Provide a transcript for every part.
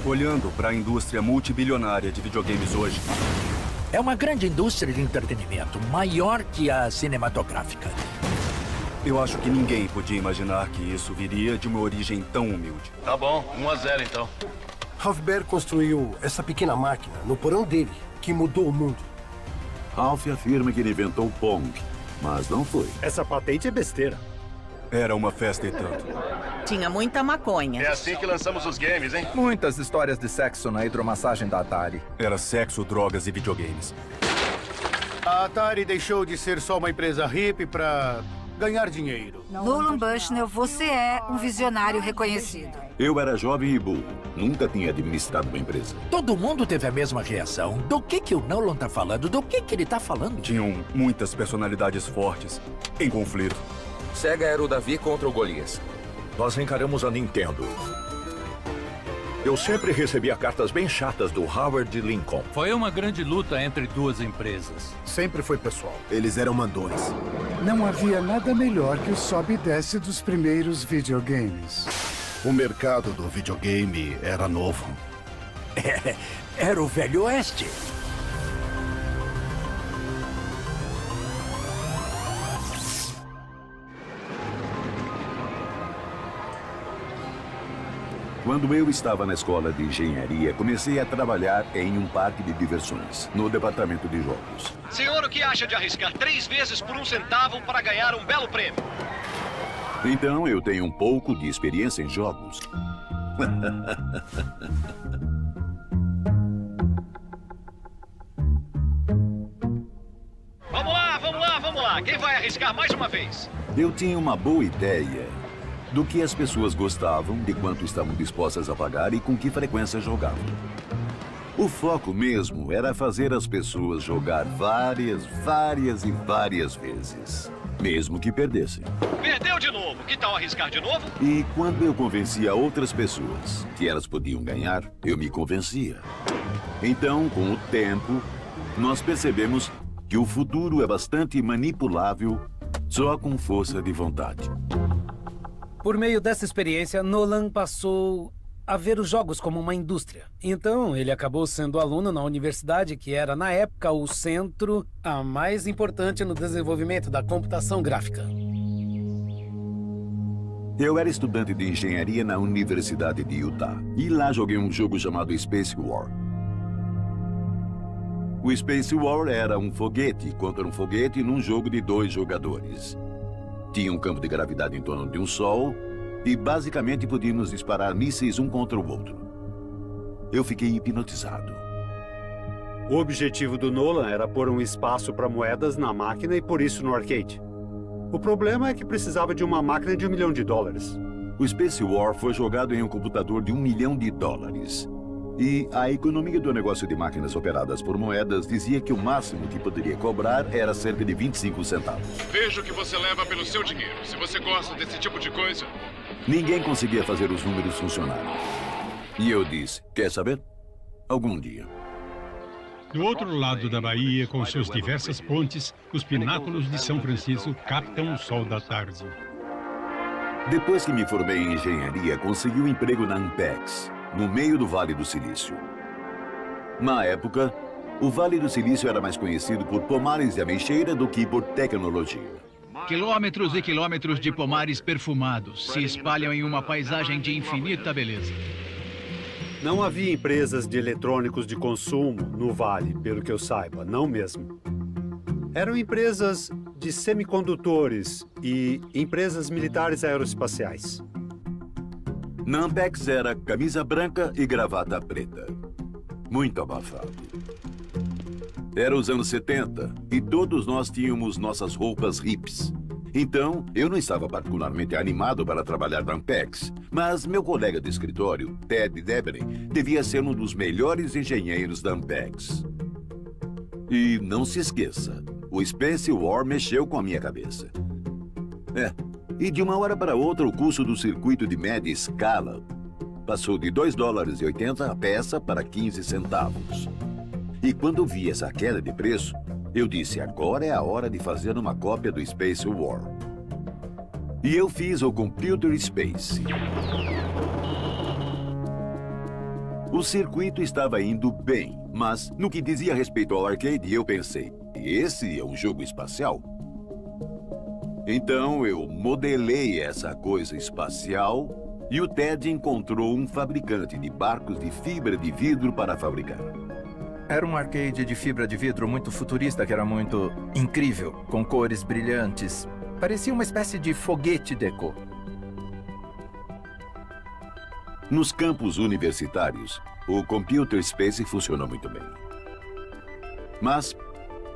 Olhando para a indústria multibilionária de videogames hoje, É uma grande indústria de entretenimento, maior que a cinematográfica. eu acho que ninguém podia imaginar que isso viria de uma origem tão humilde. Tá bom, 1-0 então. Ralph Baer construiu essa pequena máquina no porão dele, que mudou o mundo. Ralph afirma que ele inventou o Pong, mas não foi. Essa patente é besteira. Era uma festa e tanto. Tinha muita maconha. É assim que lançamos os games, hein? Muitas histórias de sexo na hidromassagem da Atari. Era sexo, drogas e videogames. A Atari deixou de ser só uma empresa hippie para ganhar dinheiro. Nolan Bushnell, você é um visionário reconhecido. Eu era jovem e burro. Nunca tinha administrado uma empresa. Todo mundo teve a mesma reação. Do que o Nolan tá falando? Do que ele tá falando? Tinham muitas personalidades fortes em conflito. Sega era o Davi contra o Golias. Nós encaramos a Nintendo. Eu sempre recebia cartas bem chatas do Howard Lincoln. Foi uma grande luta entre duas empresas. Sempre foi pessoal. Eles eram mandões. Não havia nada melhor que o sobe e desce dos primeiros videogames. O mercado do videogame era novo. Era o Velho Oeste. Quando eu estava na escola de engenharia, comecei a trabalhar em um parque de diversões, no departamento de jogos. Senhor, o que acha de arriscar 3 vezes por 1 centavo para ganhar um belo prêmio? Então eu tenho um pouco de experiência em jogos. Vamos lá, vamos lá, vamos lá. Quem vai arriscar mais uma vez? Eu tinha uma boa ideia do que as pessoas gostavam, de quanto estavam dispostas a pagar e com que frequência jogavam. O foco mesmo era fazer as pessoas jogar várias vezes, mesmo que perdessem. Perdeu de novo. Que tal arriscar de novo? E quando eu convencia outras pessoas que elas podiam ganhar, eu me convencia. Então, com o tempo, nós percebemos que o futuro é bastante manipulável só com força de vontade. Por meio dessa experiência, Nolan passou a ver os jogos como uma indústria. Então, ele acabou sendo aluno na universidade, que era, na época, o centro a mais importante no desenvolvimento da computação gráfica. Eu era estudante de engenharia na Universidade de Utah. E lá joguei um jogo chamado Space War. O Space War era um foguete contra um foguete num jogo de 2 jogadores. Tinha um campo de gravidade em torno de um sol e basicamente podíamos disparar mísseis um contra o outro. Eu fiquei hipnotizado. O objetivo do Nolan era pôr um espaço para moedas na máquina e por isso no arcade. O problema é que precisava de uma máquina de $1 milhão. O Space War foi jogado em um computador de $1 milhão. E a economia do negócio de máquinas operadas por moedas dizia que o máximo que poderia cobrar era cerca de 25 centavos. Vejo que você leva pelo seu dinheiro. Se você gosta desse tipo de coisa... Ninguém conseguia fazer os números funcionarem. E eu disse, quer saber? Algum dia. Do outro lado da Bahia, com suas diversas pontes, os pináculos de São Francisco captam o sol da tarde. Depois que me formei em engenharia, consegui um emprego na Ampex, no meio do Vale do Silício. Na época, o Vale do Silício era mais conhecido por pomares de ameixeira do que por tecnologia. Quilômetros e quilômetros de pomares perfumados se espalham em uma paisagem de infinita beleza. Não havia empresas de eletrônicos de consumo no Vale, pelo que eu saiba, não mesmo. Eram empresas de semicondutores e empresas militares aeroespaciais. Na Ampex era camisa branca e gravata preta. Muito abafado. Era os anos 70 e todos nós tínhamos nossas roupas hips. Então, eu não estava particularmente animado para trabalhar na Ampex, mas meu colega de escritório, Ted Debney, devia ser um dos melhores engenheiros da Ampex. E não se esqueça, o Space War mexeu com a minha cabeça. E de uma hora para outra, o custo do circuito de média escala passou de $2,80 a peça para 15 centavos. E quando vi essa queda de preço, eu disse, agora é a hora de fazer uma cópia do Space War. E eu fiz o Computer Space. O circuito estava indo bem, mas no que dizia respeito ao arcade, eu pensei, esse é um jogo espacial? Então eu modelei essa coisa espacial e o Ted encontrou um fabricante de barcos de fibra de vidro para fabricar. Era um arcade de fibra de vidro muito futurista que era muito incrível, com cores brilhantes. Parecia uma espécie de foguete deco. Nos campos universitários, o Computer Space funcionou muito bem. Mas,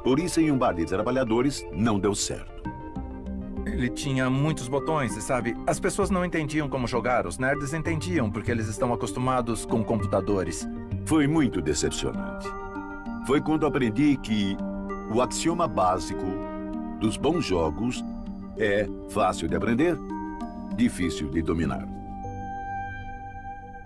por isso em um bar de trabalhadores, não deu certo. Ele tinha muitos botões, sabe? As pessoas não entendiam como jogar, os nerds entendiam porque eles estão acostumados com computadores. Foi muito decepcionante. Foi quando aprendi que o axioma básico dos bons jogos é fácil de aprender, difícil de dominar.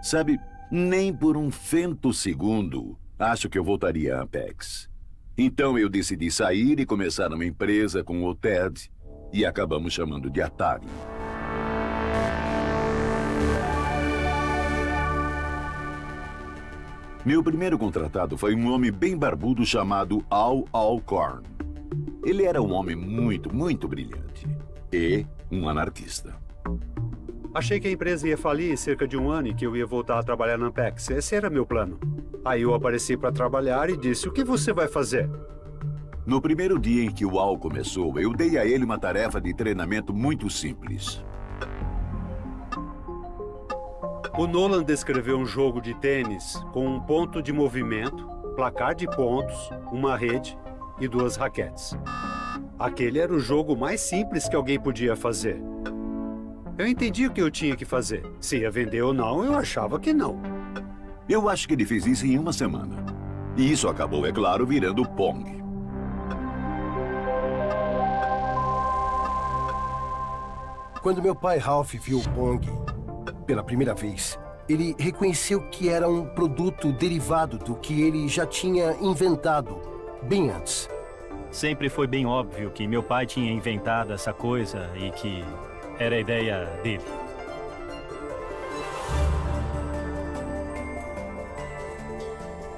Sabe, nem por um femtosegundo acho que eu voltaria a Apex. Então eu decidi sair e começar uma empresa com o Ted e acabamos chamando de Atari. Meu primeiro contratado foi um homem bem barbudo chamado Al Alcorn. Ele era um homem muito brilhante e um anarquista. Achei que a empresa ia falir cerca de um ano e que eu ia voltar a trabalhar na Apex. Esse era meu plano. Aí eu apareci para trabalhar e disse, o que você vai fazer? No primeiro dia em que o Al começou, eu dei a ele uma tarefa de treinamento muito simples. O Nolan descreveu um jogo de tênis com um ponto de movimento, placar de pontos, uma rede e 2 raquetes. Aquele era o jogo mais simples que alguém podia fazer. Eu entendi o que eu tinha que fazer. Se ia vender ou não, eu achava que não. Eu acho que ele fez isso em uma semana. E isso acabou, é claro, virando Pong. Quando meu pai Ralph viu o Pong pela primeira vez, ele reconheceu que era um produto derivado do que ele já tinha inventado bem antes. Sempre foi bem óbvio que meu pai tinha inventado essa coisa e que era a ideia dele.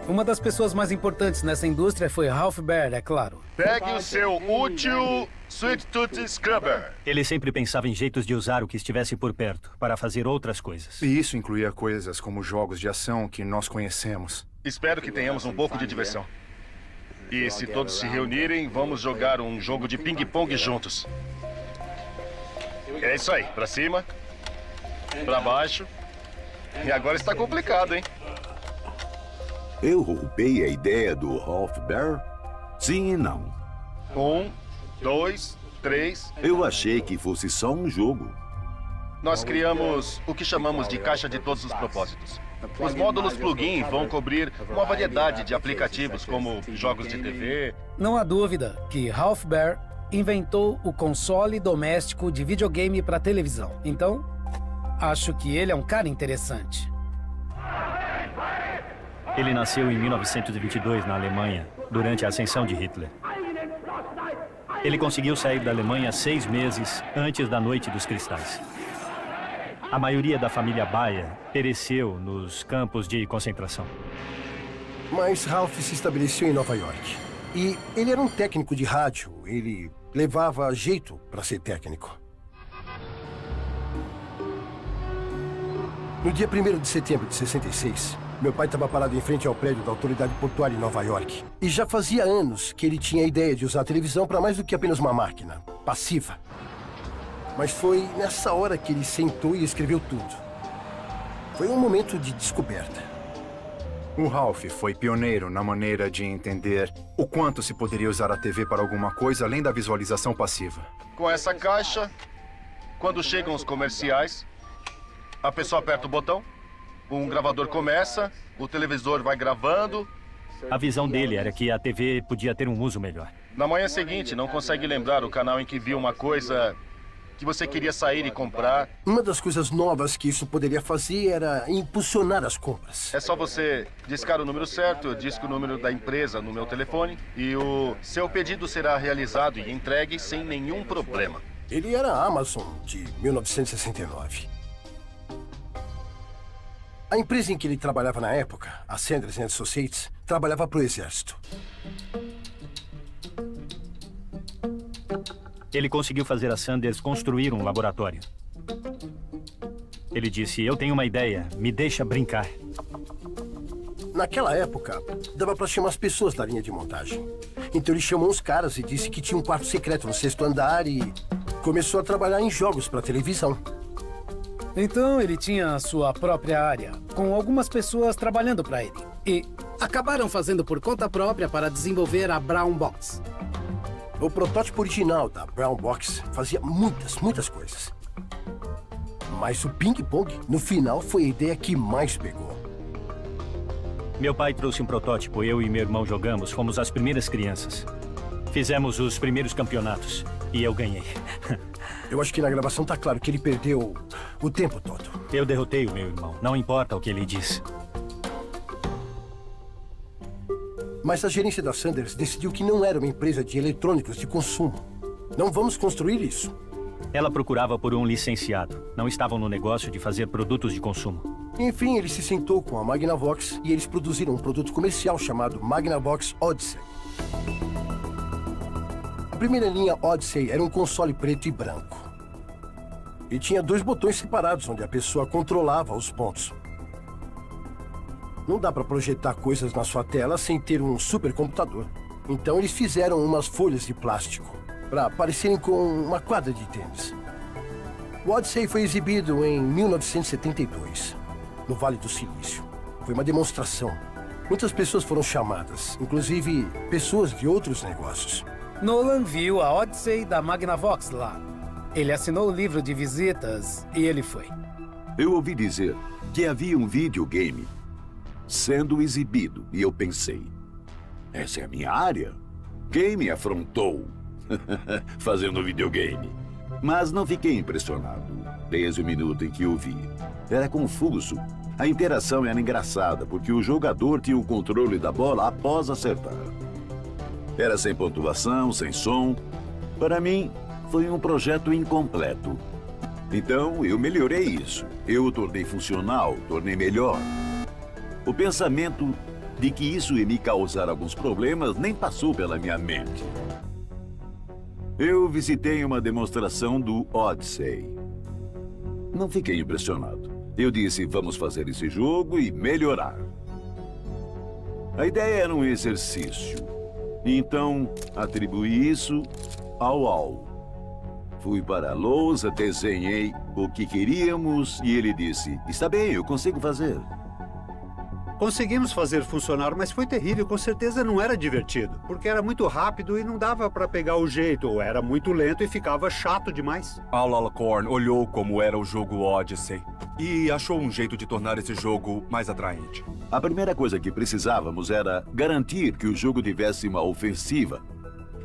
Uma das pessoas mais importantes nessa indústria foi Ralph Baer, é claro. Pegue o seu útil Sweet Tooth Scrubber. Ele sempre pensava em jeitos de usar o que estivesse por perto, para fazer outras coisas. E isso incluía coisas como jogos de ação que nós conhecemos. Espero que tenhamos um pouco de diversão. E se todos se reunirem, vamos jogar um jogo de ping-pong juntos. É isso aí, pra cima, pra baixo. E agora está complicado, hein? Eu roubei a ideia do Ralph Baer? Sim e não. 1, 2, 3. Eu achei que fosse só um jogo. Nós criamos o que chamamos de caixa de todos os propósitos. Os módulos plug-in vão cobrir uma variedade de aplicativos, como jogos de TV. Não há dúvida que Ralph Baer inventou o console doméstico de videogame para televisão. Então, acho que ele é um cara interessante. Ele nasceu em 1922 na Alemanha, durante a ascensão de Hitler. Ele conseguiu sair da Alemanha 6 meses antes da Noite dos Cristais. A maioria da família Baer pereceu nos campos de concentração. Mas Ralph se estabeleceu em Nova York. E ele era um técnico de rádio. Ele levava jeito para ser técnico. No dia 1º de setembro de 66, meu pai estava parado em frente ao prédio da autoridade portuária em Nova York. E já fazia anos que ele tinha a ideia de usar a televisão para mais do que apenas uma máquina passiva. Mas foi nessa hora que ele sentou e escreveu tudo. Foi um momento de descoberta. O Ralph foi pioneiro na maneira de entender o quanto se poderia usar a TV para alguma coisa além da visualização passiva. Com essa caixa, quando chegam os comerciais, a pessoa aperta o botão, um gravador começa, o televisor vai gravando. A visão dele era que a TV podia ter um uso melhor. Na manhã seguinte, não consegue lembrar o canal em que viu uma coisa que você queria sair e comprar. Uma das coisas novas que isso poderia fazer era impulsionar as compras. É só você discar o número certo, eu disco o número da empresa no meu telefone e o seu pedido será realizado e entregue sem nenhum problema. Ele era a Amazon de 1969. A empresa em que ele trabalhava na época, a Sanders Associates, trabalhava para o Exército. Ele conseguiu fazer a Sanders construir um laboratório. Ele disse, eu tenho uma ideia, me deixa brincar. Naquela época, dava para chamar as pessoas da linha de montagem. Então ele chamou uns caras e disse que tinha um quarto secreto no 6º andar e começou a trabalhar em jogos para televisão. Então ele tinha a sua própria área, com algumas pessoas trabalhando para ele. E acabaram fazendo por conta própria para desenvolver a Brown Box. O protótipo original da Brown Box fazia muitas coisas. Mas o ping-pong, no final, foi a ideia que mais pegou. Meu pai trouxe um protótipo, eu e meu irmão jogamos, fomos as primeiras crianças. Fizemos os primeiros campeonatos e eu ganhei. Eu acho que na gravação tá claro que ele perdeu o tempo todo. Eu derrotei o meu irmão, não importa o que ele diz. Mas a gerência da Sanders decidiu que não era uma empresa de eletrônicos de consumo. Não vamos construir isso. Ela procurava por um licenciado. Não estavam no negócio de fazer produtos de consumo. Enfim, ele se sentou com a Magnavox e eles produziram um produto comercial chamado Magnavox Odyssey. A primeira linha Odyssey era um console preto e branco. E tinha 2 botões separados onde a pessoa controlava os pontos. Não dá para projetar coisas na sua tela sem ter um supercomputador. Então eles fizeram umas folhas de plástico para parecerem com uma quadra de tênis. O Odyssey foi exibido em 1972, no Vale do Silício. Foi uma demonstração. Muitas pessoas foram chamadas, inclusive pessoas de outros negócios. Nolan viu a Odyssey da Magnavox lá. Ele assinou o livro de visitas e ele foi. Eu ouvi dizer que havia um videogame sendo exibido e eu pensei, essa é a minha área? Quem me afrontou fazendo videogame? Mas não fiquei impressionado desde o minuto em que o vi. Era confuso. A interação era engraçada porque o jogador tinha o controle da bola após acertar. Era sem pontuação, sem som. Para mim, foi um projeto incompleto. Então, eu melhorei isso. Eu o tornei funcional, tornei melhor. O pensamento de que isso ia me causar alguns problemas nem passou pela minha mente. Eu visitei uma demonstração do Odyssey. Não fiquei impressionado. Eu disse, vamos fazer esse jogo e melhorar. A ideia era um exercício. Então, atribuí isso ao Al. Fui para a lousa, desenhei o que queríamos e ele disse, está bem, eu consigo fazer. Conseguimos fazer funcionar, mas foi terrível. Com certeza não era divertido, porque era muito rápido e não dava para pegar o jeito, ou era muito lento e ficava chato demais. Al Alcorn olhou como era o jogo Odyssey e achou um jeito de tornar esse jogo mais atraente. A primeira coisa que precisávamos era garantir que o jogo tivesse uma ofensiva.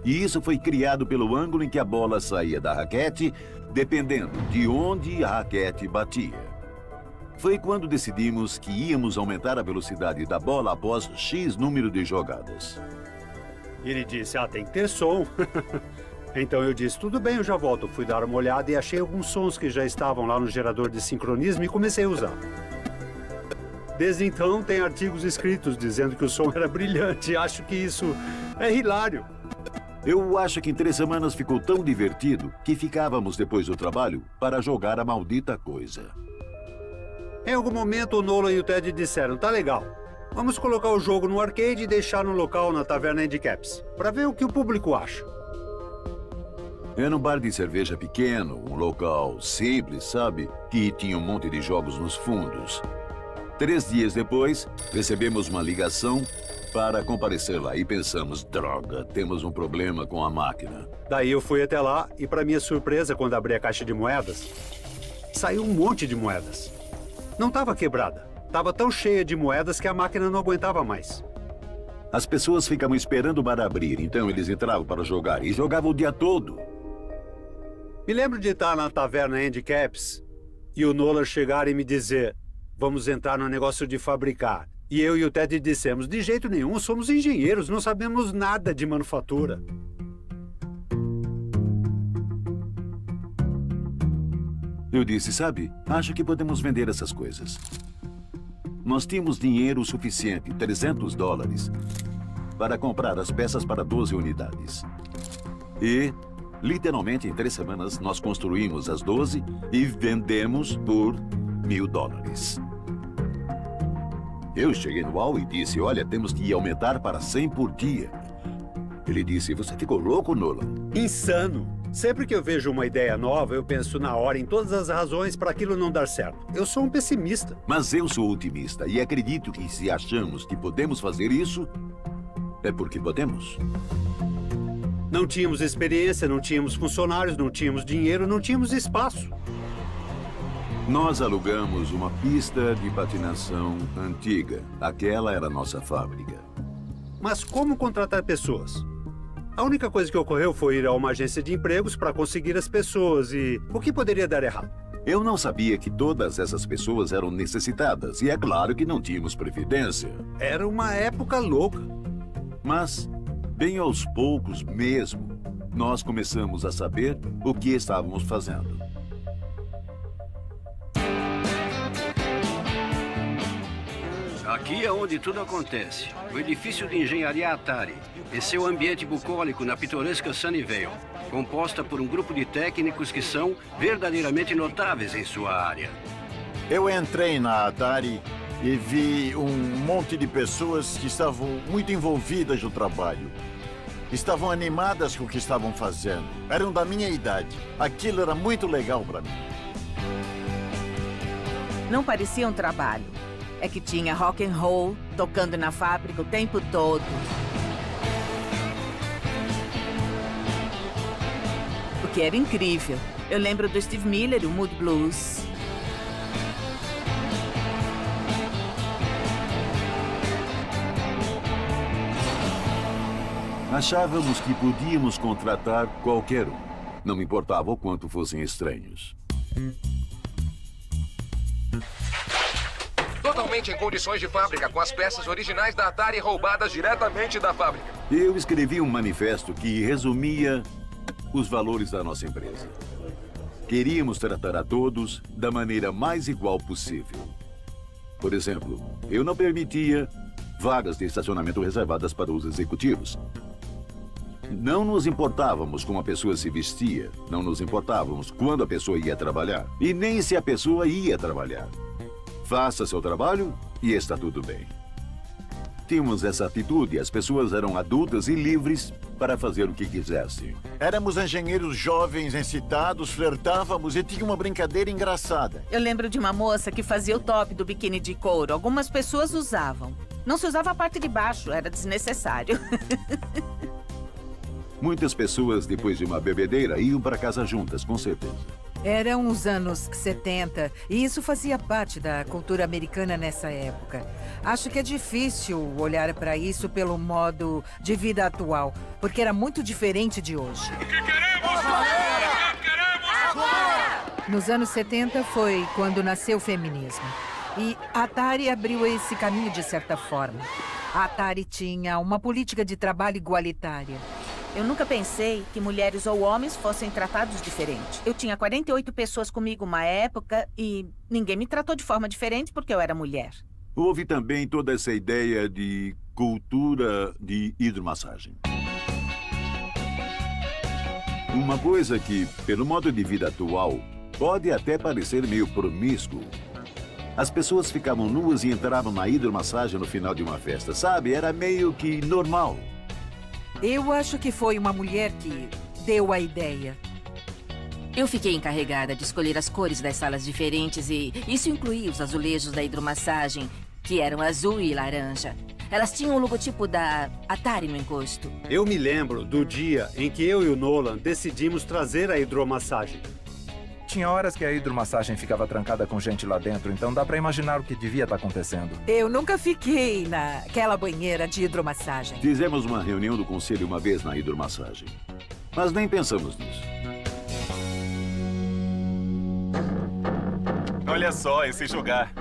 E isso foi criado pelo ângulo em que a bola saía da raquete, dependendo de onde a raquete batia. Foi quando decidimos que íamos aumentar a velocidade da bola após X número de jogadas. Ele disse, tem que ter som. Então eu disse, tudo bem, eu já volto. Fui dar uma olhada e achei alguns sons que já estavam lá no gerador de sincronismo e comecei a usar. Desde então, tem artigos escritos dizendo que o som era brilhante. Acho que isso é hilário. Eu acho que em 3 semanas ficou tão divertido que ficávamos depois do trabalho para jogar a maldita coisa. Em algum momento, o Nolan e o Ted disseram, tá legal. Vamos colocar o jogo no arcade e deixar no local na Taverna Handicaps, para ver o que o público acha. Era um bar de cerveja pequeno, um local simples, sabe? Que tinha um monte de jogos nos fundos. 3 dias depois, recebemos uma ligação para comparecer lá e pensamos, droga, temos um problema com a máquina. Daí eu fui até lá e, para minha surpresa, quando abri a caixa de moedas, saiu um monte de moedas. Não estava quebrada. Estava tão cheia de moedas que a máquina não aguentava mais. As pessoas ficavam esperando o bar abrir, então eles entravam para jogar e jogavam o dia todo. Me lembro de estar na Taverna Handicaps e o Nolan chegar e me dizer, vamos entrar no negócio de fabricar. E eu e o Ted dissemos, de jeito nenhum, somos engenheiros, não sabemos nada de manufatura. Eu disse, sabe, acho que podemos vender essas coisas. nós tínhamos dinheiro suficiente, $300, para comprar as peças para 12 unidades. E, literalmente, em 3 semanas, nós construímos as 12 e vendemos por $1.000. Eu cheguei no Al e disse, olha, temos que aumentar para 100 por dia. Ele disse, você ficou louco, Nolan? Insano. Sempre que eu vejo uma ideia nova, eu penso na hora em todas as razões para aquilo não dar certo. Eu sou um pessimista. Mas eu sou otimista e acredito que se achamos que podemos fazer isso, é porque podemos. Não tínhamos experiência, não tínhamos funcionários, não tínhamos dinheiro, não tínhamos espaço. Nós alugamos uma pista de patinação antiga. Aquela era a nossa fábrica. Mas como contratar pessoas? A única coisa que ocorreu foi ir a uma agência de empregos para conseguir as pessoas e... o que poderia dar errado? Eu não sabia que todas essas pessoas eram necessitadas. E é claro que não tínhamos previdência. Era uma época louca. Mas, bem aos poucos mesmo, nós começamos a saber o que estávamos fazendo. Aqui é onde tudo acontece. O edifício de engenharia Atari e seu ambiente bucólico na pitoresca Sunnyvale, composta por um grupo de técnicos que são verdadeiramente notáveis em sua área. Eu entrei na Atari e vi um monte de pessoas que estavam muito envolvidas no trabalho. Estavam animadas com o que estavam fazendo. Eram da minha idade. Aquilo era muito legal para mim. Não parecia um trabalho. É que tinha rock and roll tocando na fábrica o tempo todo. O que era incrível. Eu lembro do Steve Miller, o Mood Blues. Achávamos que podíamos contratar qualquer um. Não importava o quanto fossem estranhos. Totalmente em condições de fábrica, com as peças originais da Atari roubadas diretamente da fábrica. Eu escrevi um manifesto que resumia os valores da nossa empresa. Queríamos tratar a todos da maneira mais igual possível. Por exemplo, eu não permitia vagas de estacionamento reservadas para os executivos. Não nos importávamos como a pessoa se vestia, não nos importávamos quando a pessoa ia trabalhar e nem se a pessoa ia trabalhar. Faça seu trabalho e está tudo bem. Tínhamos essa atitude, as pessoas eram adultas e livres para fazer o que quisessem. Éramos engenheiros jovens, excitados, flertávamos e tinha uma brincadeira engraçada. Eu lembro de uma moça que fazia o top do biquíni de couro. Algumas pessoas usavam. Não se usava a parte de baixo, era desnecessário. Muitas pessoas, depois de uma bebedeira, iam para casa juntas, com certeza. Eram os anos 70 e isso fazia parte da cultura americana nessa época. Acho que é difícil olhar para isso pelo modo de vida atual, porque era muito diferente de hoje. O que queremos agora? O que queremos agora? Nos anos 70 foi quando nasceu o feminismo. E a Atari abriu esse caminho de certa forma. A Atari tinha uma política de trabalho igualitária. Eu nunca pensei que mulheres ou homens fossem tratados diferente. Eu tinha 48 pessoas comigo uma época e ninguém me tratou de forma diferente porque eu era mulher. Houve também toda essa ideia de cultura de hidromassagem. Uma coisa que, pelo modo de vida atual, pode até parecer meio promíscuo. As pessoas ficavam nuas e entravam na hidromassagem no final de uma festa, sabe? Era meio que normal. Eu acho que foi uma mulher que deu a ideia. Eu fiquei encarregada de escolher as cores das salas diferentes e isso incluía os azulejos da hidromassagem, que eram azul e laranja. Elas tinham o logotipo da Atari no encosto. Eu me lembro do dia em que eu e o Nolan decidimos trazer a hidromassagem. Tinha horas que a hidromassagem ficava trancada com gente lá dentro, então dá pra imaginar o que devia estar acontecendo. Eu nunca fiquei naquela banheira de hidromassagem. Fizemos uma reunião do conselho uma vez na hidromassagem, mas nem pensamos nisso. Olha só esse jogar.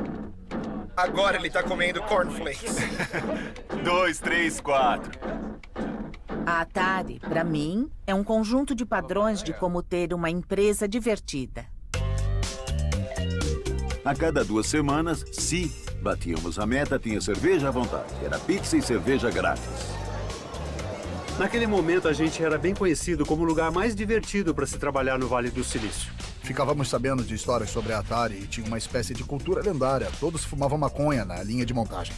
Agora ele tá comendo cornflakes. 2, 3, 4. A Atari, para mim, é um conjunto de padrões de como ter uma empresa divertida. A cada 2 semanas, Batíamos a meta, tinha cerveja à vontade. Era pizza e cerveja grátis. Naquele momento, a gente era bem conhecido como o lugar mais divertido para se trabalhar no Vale do Silício. Ficávamos sabendo de histórias sobre a Atari e tinha uma espécie de cultura lendária. Todos fumavam maconha na linha de montagem.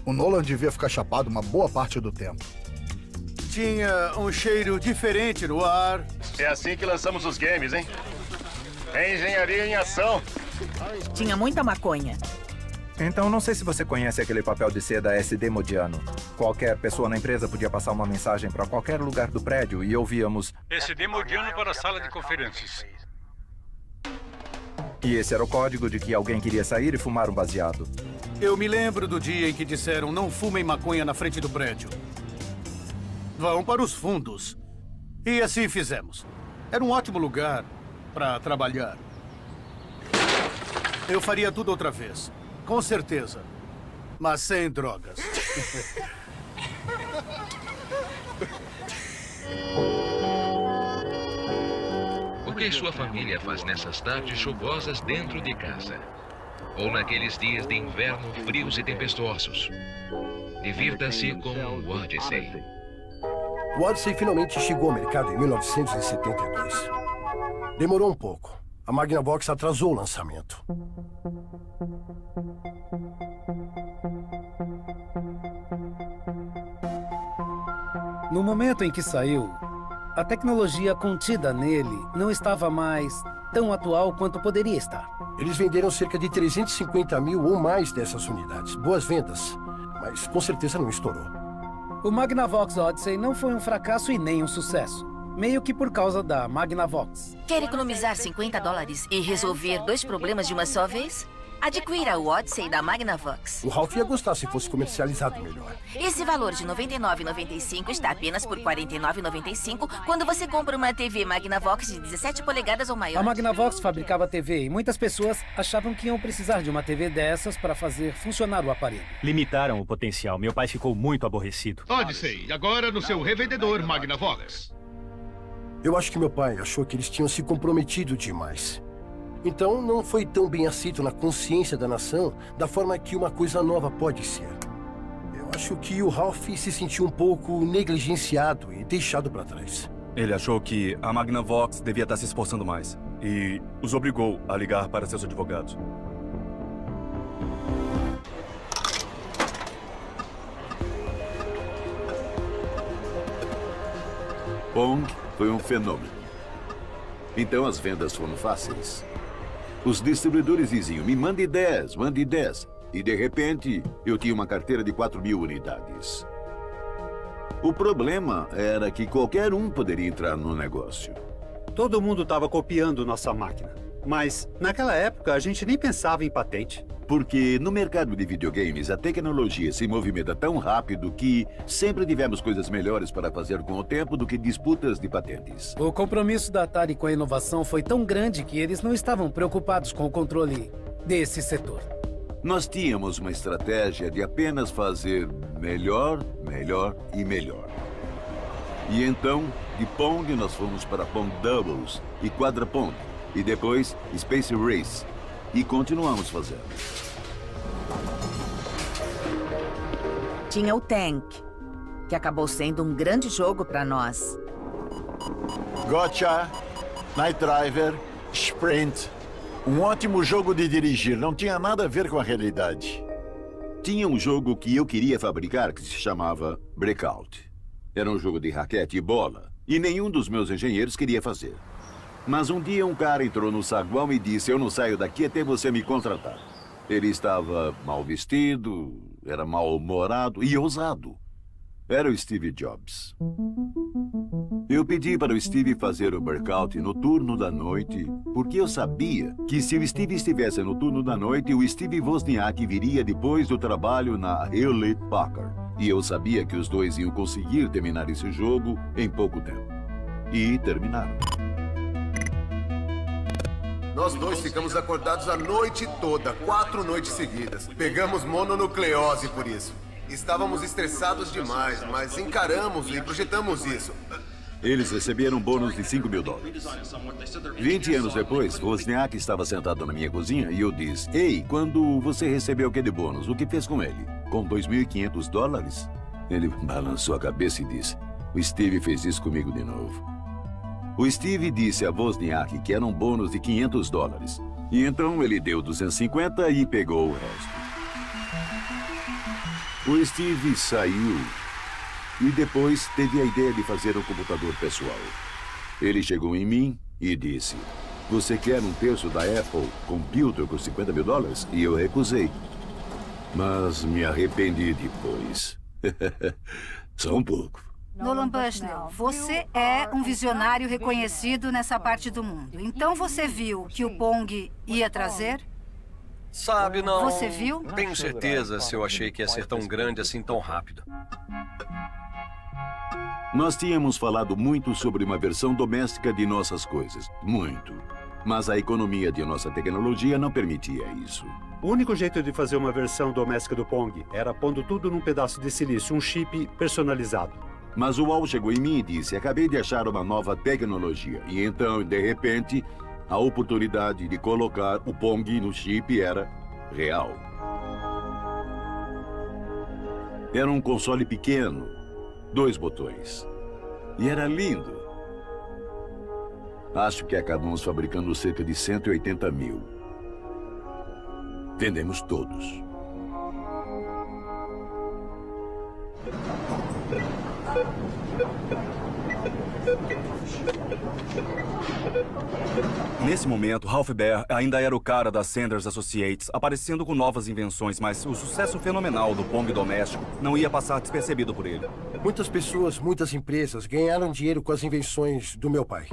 O Nolan devia ficar chapado uma boa parte do tempo. Tinha um cheiro diferente no ar. É assim que lançamos os games, hein? É engenharia em ação. Tinha muita maconha. Então, não sei se você conhece aquele papel de seda SD Modiano. Qualquer pessoa na empresa podia passar uma mensagem para qualquer lugar do prédio e ouvíamos... SD Modiano para a sala de conferências. E esse era o código de que alguém queria sair e fumar um baseado. Eu me lembro do dia em que disseram não fumem maconha na frente do prédio. Vão para os fundos. E assim fizemos. Era um ótimo lugar para trabalhar. Eu faria tudo outra vez. Com certeza. Mas sem drogas. O que sua família faz nessas tardes chuvosas dentro de casa? Ou naqueles dias de inverno frios e tempestuosos? Divirta-se com o Odyssey. O Odyssey finalmente chegou ao mercado em 1972. Demorou um pouco. A Magnavox atrasou o lançamento. No momento em que saiu, a tecnologia contida nele não estava mais tão atual quanto poderia estar. Eles venderam cerca de 350 mil ou mais dessas unidades. Boas vendas, mas com certeza não estourou. O Magnavox Odyssey não foi um fracasso e nem um sucesso. Meio que por causa da Magnavox. Quer economizar $50 e resolver 2 problemas de uma só vez? Adquira o Odyssey da Magnavox. O Ralph ia gostar se fosse comercializado melhor. Esse valor de R$ 99,95 está apenas por R$ 49,95 quando você compra uma TV Magnavox de 17 polegadas ou maior. A Magnavox fabricava TV e muitas pessoas achavam que iam precisar de uma TV dessas para fazer funcionar o aparelho. Limitaram o potencial. Meu pai ficou muito aborrecido. Odyssey, agora no seu revendedor Magnavox. Eu acho que meu pai achou que eles tinham se comprometido demais. Então, não foi tão bem aceito na consciência da nação da forma que uma coisa nova pode ser. Eu acho que o Ralph se sentiu um pouco negligenciado e deixado para trás. Ele achou que a Magnavox devia estar se esforçando mais e os obrigou a ligar para seus advogados. Pong foi um fenômeno. Então as vendas foram fáceis. Os distribuidores diziam, me mande 10, mande 10. E de repente, eu tinha uma carteira de 4.000 unidades. O problema era que qualquer um poderia entrar no negócio. Todo mundo estava copiando nossa máquina. Mas, naquela época, a gente nem pensava em patente. Porque no mercado de videogames, a tecnologia se movimenta tão rápido que sempre tivemos coisas melhores para fazer com o tempo do que disputas de patentes. O compromisso da Atari com a inovação foi tão grande que eles não estavam preocupados com o controle desse setor. Nós tínhamos uma estratégia de apenas fazer melhor, melhor e melhor. E então, de Pong, nós fomos para Pong Doubles e Quadra Pong. E depois, Space Race. E continuamos fazendo. Tinha o Tank, que acabou sendo um grande jogo para nós. Gotcha, Night Driver, Sprint. Um ótimo jogo de dirigir, não tinha nada a ver com a realidade. Tinha um jogo que eu queria fabricar que se chamava Breakout. Era um jogo de raquete e bola, e nenhum dos meus engenheiros queria fazer. Mas um dia um cara entrou no saguão e disse, eu não saio daqui até você me contratar. Ele estava mal vestido, era mal-humorado e ousado. Era o Steve Jobs. Eu pedi para o Steve fazer o breakout no turno da noite, porque eu sabia que se o Steve estivesse no turno da noite, o Steve Wozniak viria depois do trabalho na Hewlett Packard. E eu sabia que os dois iam conseguir terminar esse jogo em pouco tempo. E terminaram. Nós dois ficamos acordados a noite toda, 4 noites seguidas. Pegamos mononucleose por isso. Estávamos estressados demais, mas encaramos e projetamos isso. Eles receberam um bônus de $5 mil. 20 anos depois, Wozniak estava sentado na minha cozinha e eu disse: Ei, quando você recebeu aquele bônus, o que fez com ele? Com $2.500? Ele balançou a cabeça e disse: o Steve fez isso comigo de novo. O Steve disse a Wozniak que era um bônus de $500. E então ele deu 250 e pegou o resto. O Steve saiu e depois teve a ideia de fazer um computador pessoal. Ele chegou em mim e disse: você quer um terço da Apple Computer por $50 mil? E eu recusei. Mas me arrependi depois. Só um pouco. Nolan Bushnell, você é um visionário reconhecido nessa parte do mundo. Então você viu que o Pong ia trazer? Sabe, não... Você viu? Tenho certeza se eu achei que ia ser tão grande assim tão rápido. Nós tínhamos falado muito sobre uma versão doméstica de nossas coisas. Muito. Mas a economia de nossa tecnologia não permitia isso. O único jeito de fazer uma versão doméstica do Pong era pondo tudo num pedaço de silício, um chip personalizado. Mas o Al chegou em mim e disse: acabei de achar uma nova tecnologia. E então, de repente, a oportunidade de colocar o Pong no chip era real. Era um console pequeno, 2 botões. E era lindo. Acho que acabamos fabricando cerca de 180 mil. Vendemos todos. Nesse momento, Ralph Baer ainda era o cara da Sanders Associates, aparecendo com novas invenções, mas o sucesso fenomenal do Pong doméstico não ia passar despercebido por ele. Muitas pessoas, muitas empresas ganharam dinheiro com as invenções do meu pai.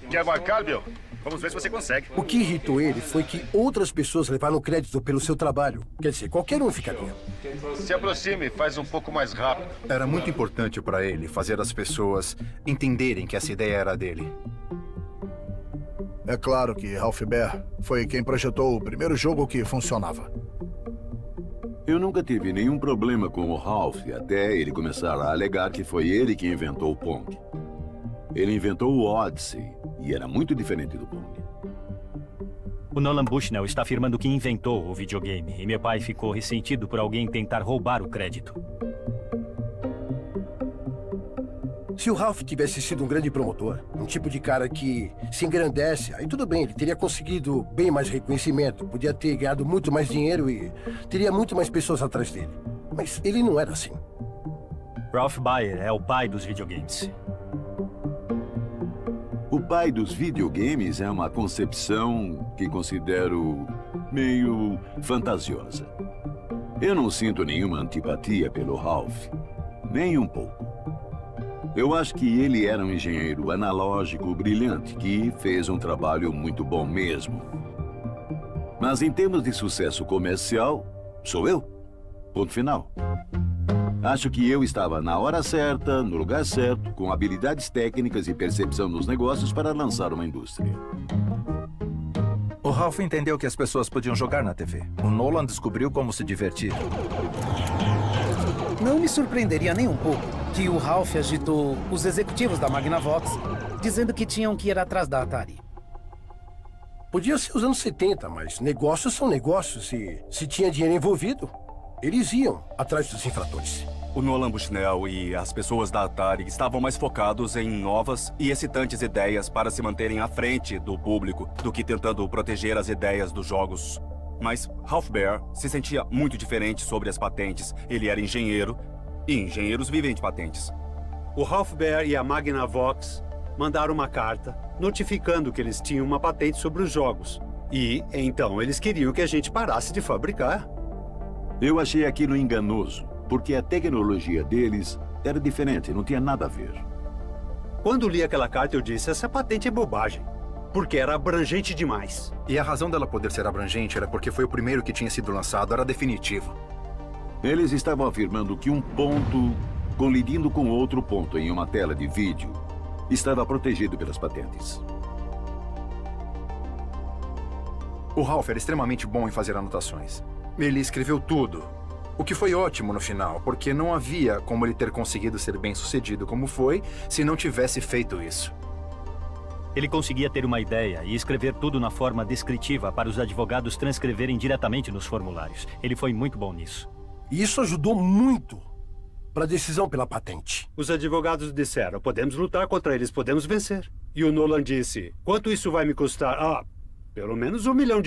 Quer marcar, Bill? Vamos ver se você consegue. O que irritou ele foi que outras pessoas levaram crédito pelo seu trabalho. Quer dizer, qualquer um ficaria. Se aproxime, faz um pouco mais rápido. Era muito importante para ele fazer as pessoas entenderem que essa ideia era dele. É claro que Ralph Baer foi quem projetou o primeiro jogo que funcionava. Eu nunca tive nenhum problema com o Ralph até ele começar a alegar que foi ele que inventou o Pong. Ele inventou o Odyssey e era muito diferente do Pong. O Nolan Bushnell está afirmando que inventou o videogame e meu pai ficou ressentido por alguém tentar roubar o crédito. Se o Ralph tivesse sido um grande promotor, um tipo de cara que se engrandece, aí tudo bem, ele teria conseguido bem mais reconhecimento, podia ter ganhado muito mais dinheiro e teria muito mais pessoas atrás dele. Mas ele não era assim. Ralph Baer é o pai dos videogames. O pai dos videogames é uma concepção que considero meio fantasiosa. Eu não sinto nenhuma antipatia pelo Ralph, nem um pouco. Eu acho que ele era um engenheiro analógico brilhante que fez um trabalho muito bom mesmo. Mas em termos de sucesso comercial, sou eu. Ponto final. Acho que eu estava na hora certa, no lugar certo, com habilidades técnicas e percepção nos negócios para lançar uma indústria. O Ralph entendeu que as pessoas podiam jogar na TV. O Nolan descobriu como se divertir. Não me surpreenderia nem um pouco que o Ralph agitou os executivos da Magnavox, dizendo que tinham que ir atrás da Atari. Podia ser os anos 70, mas negócios são negócios e se tinha dinheiro envolvido, eles iam atrás dos infratores. O Nolan Bushnell e as pessoas da Atari estavam mais focados em novas e excitantes ideias para se manterem à frente do público do que tentando proteger as ideias dos jogos. Mas Ralph Baer se sentia muito diferente sobre as patentes. Ele era engenheiro e engenheiros vivem de patentes. O Ralph Baer e a Magnavox mandaram uma carta notificando que eles tinham uma patente sobre os jogos. E, então, eles queriam que a gente parasse de fabricar. Eu achei aquilo enganoso, porque a tecnologia deles era diferente, não tinha nada a ver. Quando li aquela carta, eu disse, essa patente é bobagem, porque era abrangente demais. E a razão dela poder ser abrangente era porque foi o primeiro que tinha sido lançado, era definitivo. Eles estavam afirmando que um ponto colidindo com outro ponto em uma tela de vídeo estava protegido pelas patentes. O Ralph era extremamente bom em fazer anotações. Ele escreveu tudo. O que foi ótimo no final, porque não havia como ele ter conseguido ser bem-sucedido como foi se não tivesse feito isso. Ele conseguia ter uma ideia e escrever tudo na forma descritiva para os advogados transcreverem diretamente nos formulários. Ele foi muito bom nisso. E isso ajudou muito para a decisão pela patente. Os advogados disseram, podemos lutar contra eles, podemos vencer. E o Nolan disse, quanto isso vai me custar? Ah, pelo menos $1 milhão.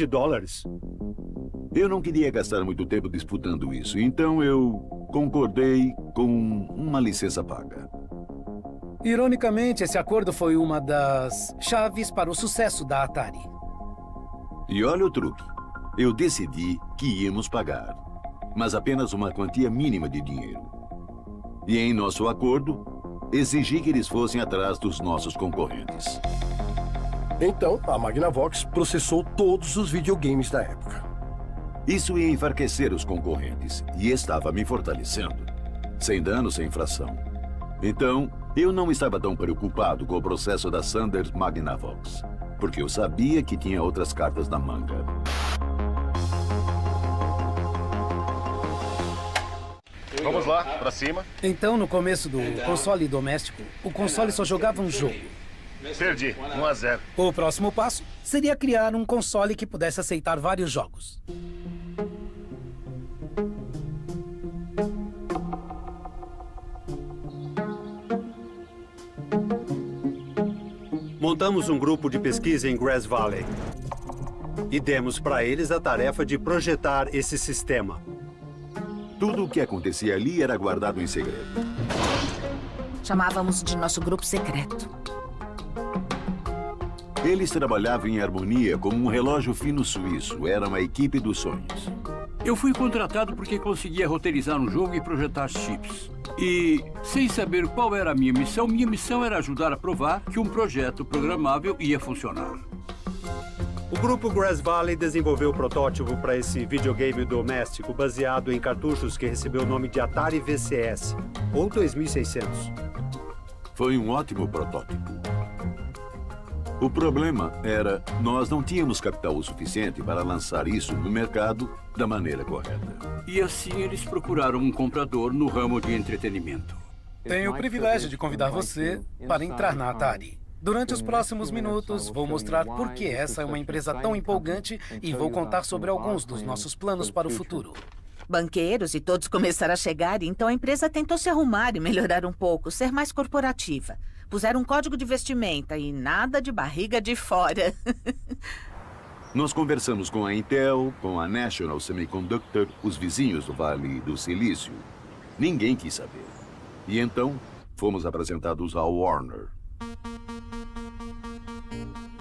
Eu não queria gastar muito tempo disputando isso, então eu concordei com uma licença paga. Ironicamente, esse acordo foi uma das chaves para o sucesso da Atari. E olha o truque. Eu decidi que íamos pagar, mas apenas uma quantia mínima de dinheiro. E em nosso acordo, exigi que eles fossem atrás dos nossos concorrentes. Então, a Magnavox processou todos os videogames da época. Isso ia enfraquecer os concorrentes e estava me fortalecendo. Sem dano, sem infração. Então, eu não estava tão preocupado com o processo da Sanders Magnavox, porque eu sabia que tinha outras cartas na manga. Vamos lá, pra cima. Então, no começo do console doméstico, o console só jogava um jogo. Perdi, 1-0. O próximo passo seria criar um console que pudesse aceitar vários jogos. Montamos um grupo de pesquisa em Grass Valley e demos para eles a tarefa de projetar esse sistema. Tudo o que acontecia ali era guardado em segredo. Chamávamos de nosso grupo secreto. Eles trabalhavam em harmonia como um relógio fino suíço. Era uma equipe dos sonhos. Eu fui contratado porque conseguia roteirizar um jogo e projetar chips. E, sem saber qual era a minha missão era ajudar a provar que um projeto programável ia funcionar. O grupo Grass Valley desenvolveu o protótipo para esse videogame doméstico baseado em cartuchos que recebeu o nome de Atari VCS, ou 2600. Foi um ótimo protótipo. O problema era, nós não tínhamos capital o suficiente para lançar isso no mercado da maneira correta. E assim eles procuraram um comprador no ramo de entretenimento. Tenho o privilégio de convidar você para entrar na Atari. Durante os próximos minutos, vou mostrar por que essa é uma empresa tão empolgante e vou contar sobre alguns dos nossos planos para o futuro. Banqueiros e todos começaram a chegar, então a empresa tentou se arrumar e melhorar um pouco, ser mais corporativa. Puseram um código de vestimenta e nada de barriga de fora. Nós conversamos com a Intel, com a National Semiconductor, os vizinhos do Vale do Silício. Ninguém quis saber. E então, fomos apresentados ao Warner.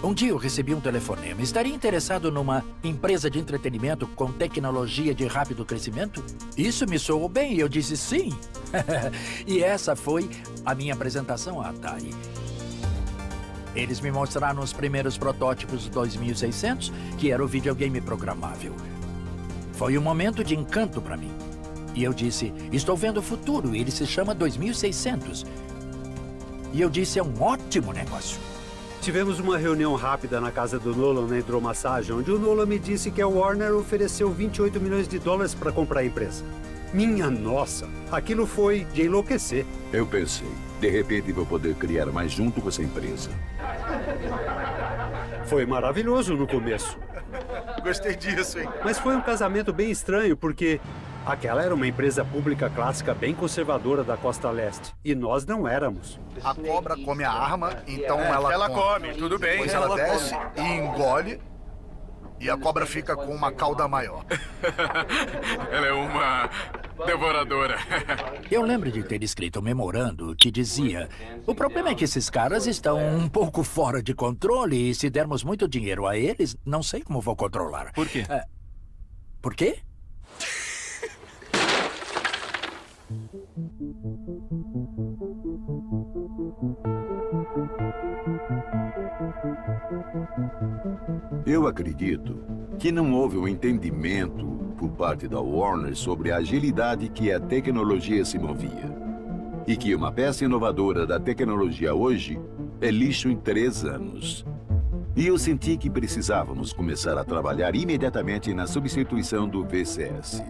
Um dia eu recebi um telefonema. Estaria interessado numa empresa de entretenimento com tecnologia de rápido crescimento? Isso me soou bem e eu disse sim. E essa foi a minha apresentação à Atari. Eles me mostraram os primeiros protótipos do 2600, que era o videogame programável. Foi um momento de encanto para mim. E eu disse, estou vendo o futuro, ele se chama 2600. E eu disse, é um ótimo negócio. Tivemos uma reunião rápida na casa do Nolan na hidromassagem, onde o Nolan me disse que a Warner ofereceu $28 milhões para comprar a empresa. Minha nossa, aquilo foi de enlouquecer. Eu pensei, de repente vou poder criar mais junto com essa empresa. Foi maravilhoso no começo. Gostei disso, hein? Mas foi um casamento bem estranho, porque aquela era uma empresa pública clássica bem conservadora da Costa Leste. E nós não éramos. A cobra come a arma, então ela come. Tudo bem. Depois ela desce e engole. E a cobra fica com uma cauda maior. Ela é uma devoradora. Eu lembro de ter escrito um memorando que dizia: o problema é que esses caras estão um pouco fora de controle e se dermos muito dinheiro a eles, não sei como vou controlar. Por quê? Por quê? Eu acredito que não houve um entendimento por parte da Warner sobre a agilidade que a tecnologia se movia. E que uma peça inovadora da tecnologia hoje é lixo em 3 anos. E eu senti que precisávamos começar a trabalhar imediatamente na substituição do VCS.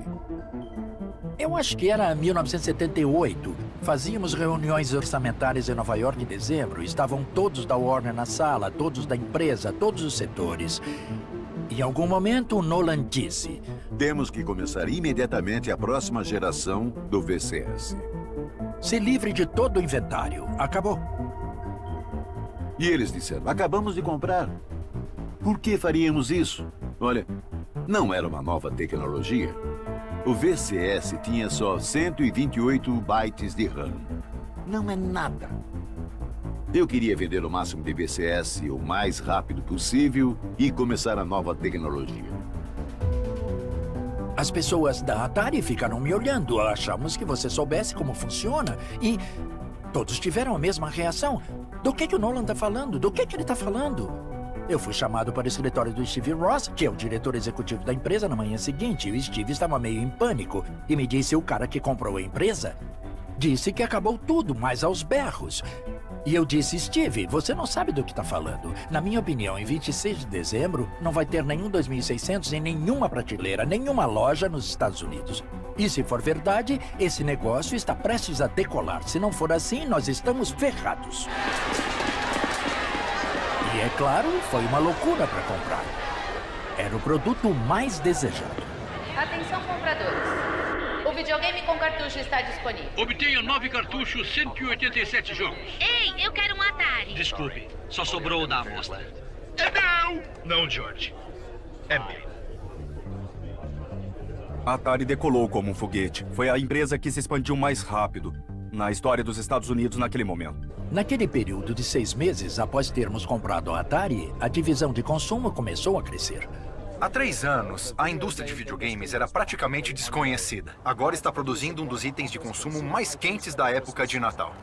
Eu acho que era 1978. Fazíamos reuniões orçamentárias em Nova York em dezembro. Estavam todos da Warner na sala, todos da empresa, todos os setores. Em algum momento, o Nolan disse: temos que começar imediatamente a próxima geração do VCS. Se livre de todo o inventário. Acabou. E eles disseram: acabamos de comprar. Por que faríamos isso? Olha, não era uma nova tecnologia. O VCS tinha só 128 bytes de RAM. Não é nada. Eu queria vender o máximo de VCS o mais rápido possível e começar a nova tecnologia. As pessoas da Atari ficaram me olhando. Achamos que você soubesse como funciona. E todos tiveram a mesma reação. Do que o Nolan está falando? Do que ele está falando? Eu fui chamado para o escritório do Steve Ross, que é o diretor executivo da empresa, na manhã seguinte. O Steve estava meio em pânico e me disse: o cara que comprou a empresa disse que acabou tudo, mas aos berros. E eu disse: Steve, você não sabe do que está falando. Na minha opinião, em 26 de dezembro, não vai ter nenhum 2600 em nenhuma prateleira, nenhuma loja nos Estados Unidos. E se for verdade, esse negócio está prestes a decolar. Se não for assim, nós estamos ferrados. E é claro, foi uma loucura para comprar. Era o produto mais desejado. Atenção, compradores. O videogame com cartucho está disponível. Obtenha 9 cartuchos, 187 jogos. Ei, eu quero um Atari. Desculpe, só sobrou o da amostra. Não, George. É meu. A Atari decolou como um foguete. Foi a empresa que se expandiu mais rápido na história dos Estados Unidos naquele momento. Naquele período de 6 meses após termos comprado a Atari, a divisão de consumo começou a crescer. Há 3 anos, a indústria de videogames era praticamente desconhecida. Agora está produzindo um dos itens de consumo mais quentes da época de Natal.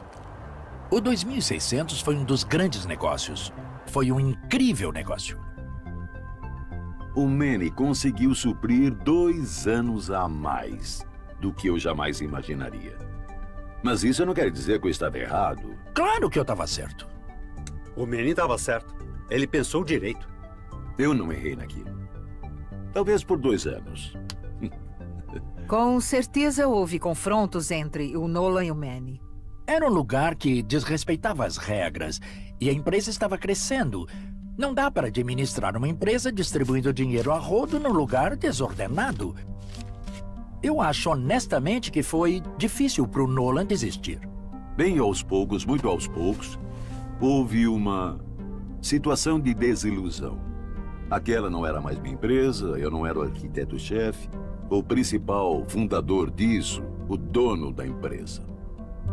O 2600 foi um dos grandes negócios. Foi um incrível negócio. O Manny conseguiu suprir 2 anos a mais do que eu jamais imaginaria. Mas isso não quer dizer que eu estava errado. Claro que eu estava certo. O Manny estava certo. Ele pensou direito. Eu não errei naquilo. Talvez por 2 anos. Com certeza houve confrontos entre o Nolan e o Manny. Era um lugar que desrespeitava as regras e a empresa estava crescendo. Não dá para administrar uma empresa distribuindo dinheiro a rodo num lugar desordenado. Eu acho honestamente que foi difícil para o Nolan desistir. Bem aos poucos, muito aos poucos, houve uma situação de desilusão. Aquela não era mais minha empresa, eu não era o arquiteto-chefe, o principal fundador disso, o dono da empresa.